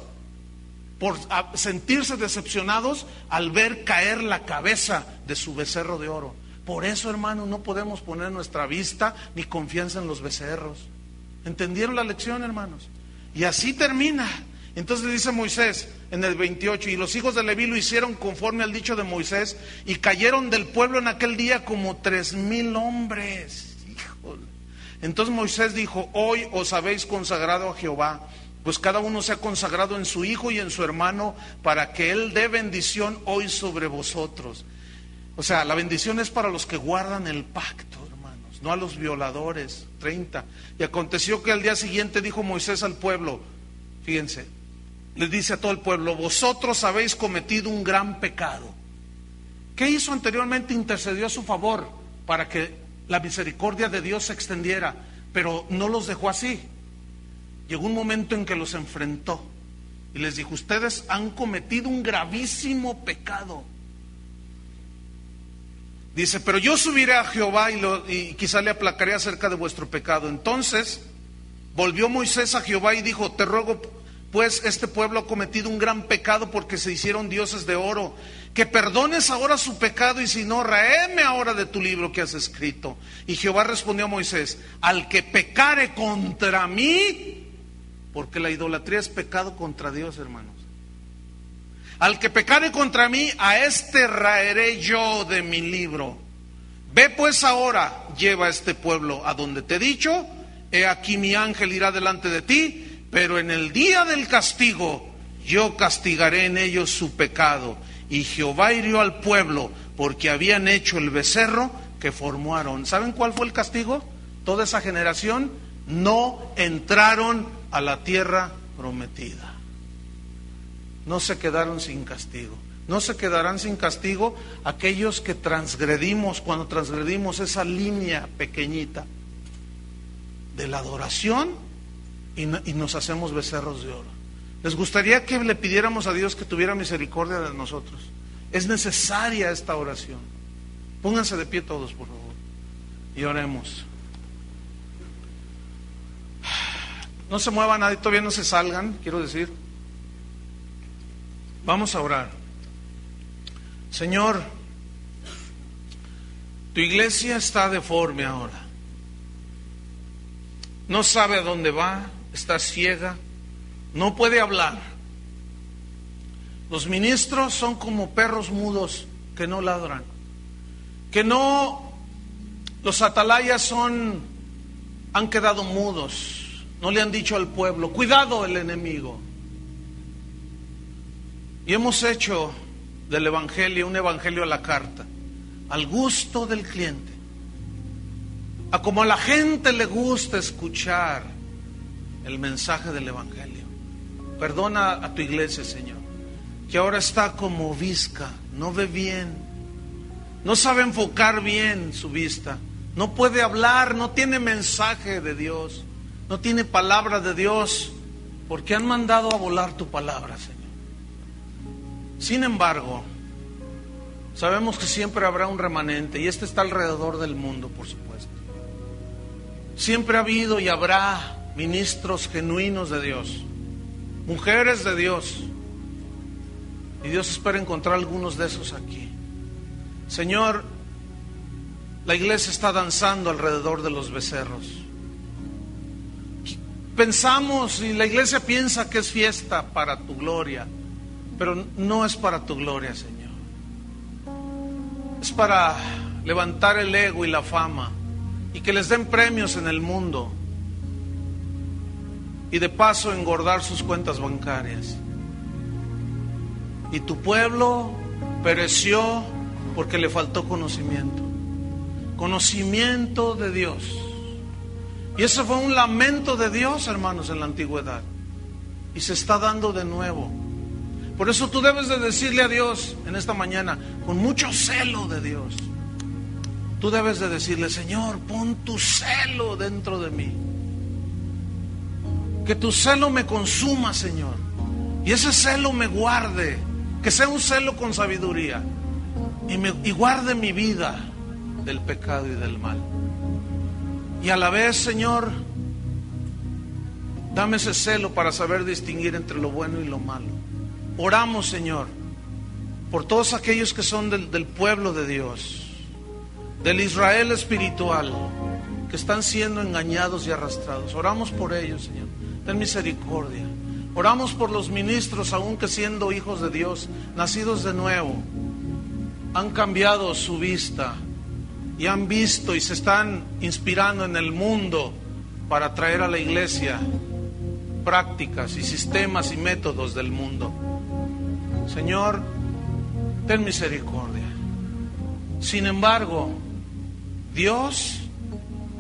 por sentirse decepcionados al ver caer la cabeza de su becerro de oro. Por eso, hermano, no podemos poner nuestra vista ni confianza en los becerros. ¿Entendieron la lección, hermanos? Y así termina. Entonces dice Moisés en el 28: y los hijos de Leví lo hicieron conforme al dicho de Moisés, y cayeron del pueblo en aquel día como 3,000 hombres. Híjole. Entonces Moisés dijo: hoy os habéis consagrado a Jehová, pues cada uno se ha consagrado en su hijo y en su hermano, para que él dé bendición hoy sobre vosotros. O sea, la bendición es para los que guardan el pacto, hermanos. no a los violadores. 30. Y aconteció que al día siguiente dijo Moisés al pueblo, fíjense, les dice a todo el pueblo: vosotros habéis cometido un gran pecado. ¿Qué hizo anteriormente? Intercedió a su favor para que la misericordia de Dios se extendiera, pero no los dejó así. Llegó un momento en que los enfrentó y les dijo: ustedes han cometido un gravísimo pecado. Dice: pero yo subiré a Jehová y quizá le aplacaré acerca de vuestro pecado. Entonces volvió Moisés a Jehová y dijo: te ruego pues, este pueblo ha cometido un gran pecado porque se hicieron dioses de oro, que perdones ahora su pecado, y si no, raéme ahora de tu libro que has escrito. Y Jehová respondió a Moisés: al que pecare contra mí, porque la idolatría es pecado contra Dios, hermanos. Al que pecare contra mí, a este raeré yo de mi libro. Ve pues ahora, lleva a este pueblo a donde te he dicho. He aquí mi ángel irá delante de ti, pero en el día del castigo yo castigaré en ellos su pecado. Y Jehová hirió al pueblo porque habían hecho el becerro que formó Aarón. ¿Saben cuál fue el castigo? Toda esa generación no entraron a la tierra prometida. No se quedaron sin castigo. No se quedarán sin castigo aquellos que transgredimos, cuando transgredimos esa línea pequeñita de la adoración y nos hacemos becerros de oro. ¿Les gustaría que le pidiéramos a Dios que tuviera misericordia de nosotros? Es necesaria esta oración. Pónganse de pie todos, por favor, y oremos. No se mueva nadie, todavía no se salgan, quiero decir. Vamos a orar. Señor, tu iglesia está deforme ahora. No sabe a dónde va, está ciega, no puede hablar. Los ministros son como perros mudos que no ladran. Los atalayas han quedado mudos, no le han dicho al pueblo: cuidado el enemigo. Y hemos hecho del evangelio un evangelio a la carta, al gusto del cliente, a como a la gente le gusta escuchar el mensaje del evangelio. Perdona a tu iglesia, Señor, que ahora está como visca, no ve bien, no sabe enfocar bien su vista, no puede hablar, no tiene mensaje de Dios, no tiene palabra de Dios, porque han mandado a volar tu palabra, Señor. Sin embargo, sabemos que siempre habrá un remanente, y este está alrededor del mundo, por supuesto. Siempre ha habido y habrá ministros genuinos de Dios, mujeres de Dios, y Dios espera encontrar algunos de esos aquí. Señor, la iglesia está danzando alrededor de los becerros. Pensamos, y la iglesia piensa que es fiesta para tu gloria, pero no es para tu gloria, Señor. Es para levantar el ego y la fama, y que les den premios en el mundo, y de paso engordar sus cuentas bancarias. Y tu pueblo pereció porque le faltó conocimiento de Dios. Y eso fue un lamento de Dios, hermanos, en la antigüedad, y se está dando de nuevo. Por eso tú debes de decirle a Dios en esta mañana, con mucho celo de Dios, tú debes de decirle: Señor, pon tu celo dentro de mí, que tu celo me consuma, Señor, y ese celo me guarde, que sea un celo con sabiduría, y guarde mi vida del pecado y del mal. Y a la vez, Señor, dame ese celo para saber distinguir entre lo bueno y lo malo. Oramos, Señor, por todos aquellos que son del pueblo de Dios, del Israel espiritual, que están siendo engañados y arrastrados. Oramos por ellos, Señor, ten misericordia. Oramos por los ministros, aun que siendo hijos de Dios, nacidos de nuevo, han cambiado su vista y han visto y se están inspirando en el mundo para traer a la iglesia prácticas y sistemas y métodos del mundo. Señor, ten misericordia. Sin embargo, Dios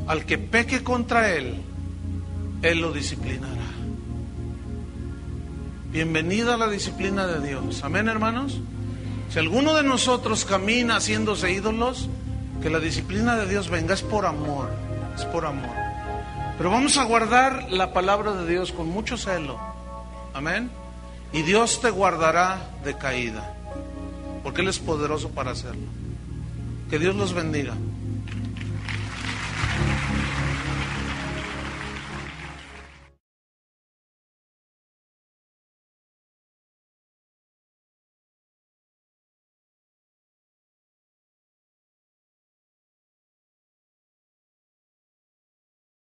al que peque contra Él, Él lo disciplinará. Bienvenida a la disciplina de Dios. Amén, hermanos. Si alguno de nosotros camina haciéndose ídolos, que la disciplina de Dios venga. Es por amor, es por amor. Pero vamos a guardar la palabra de Dios con mucho celo. Amén. Y Dios te guardará de caída, porque Él es poderoso para hacerlo. Que Dios los bendiga.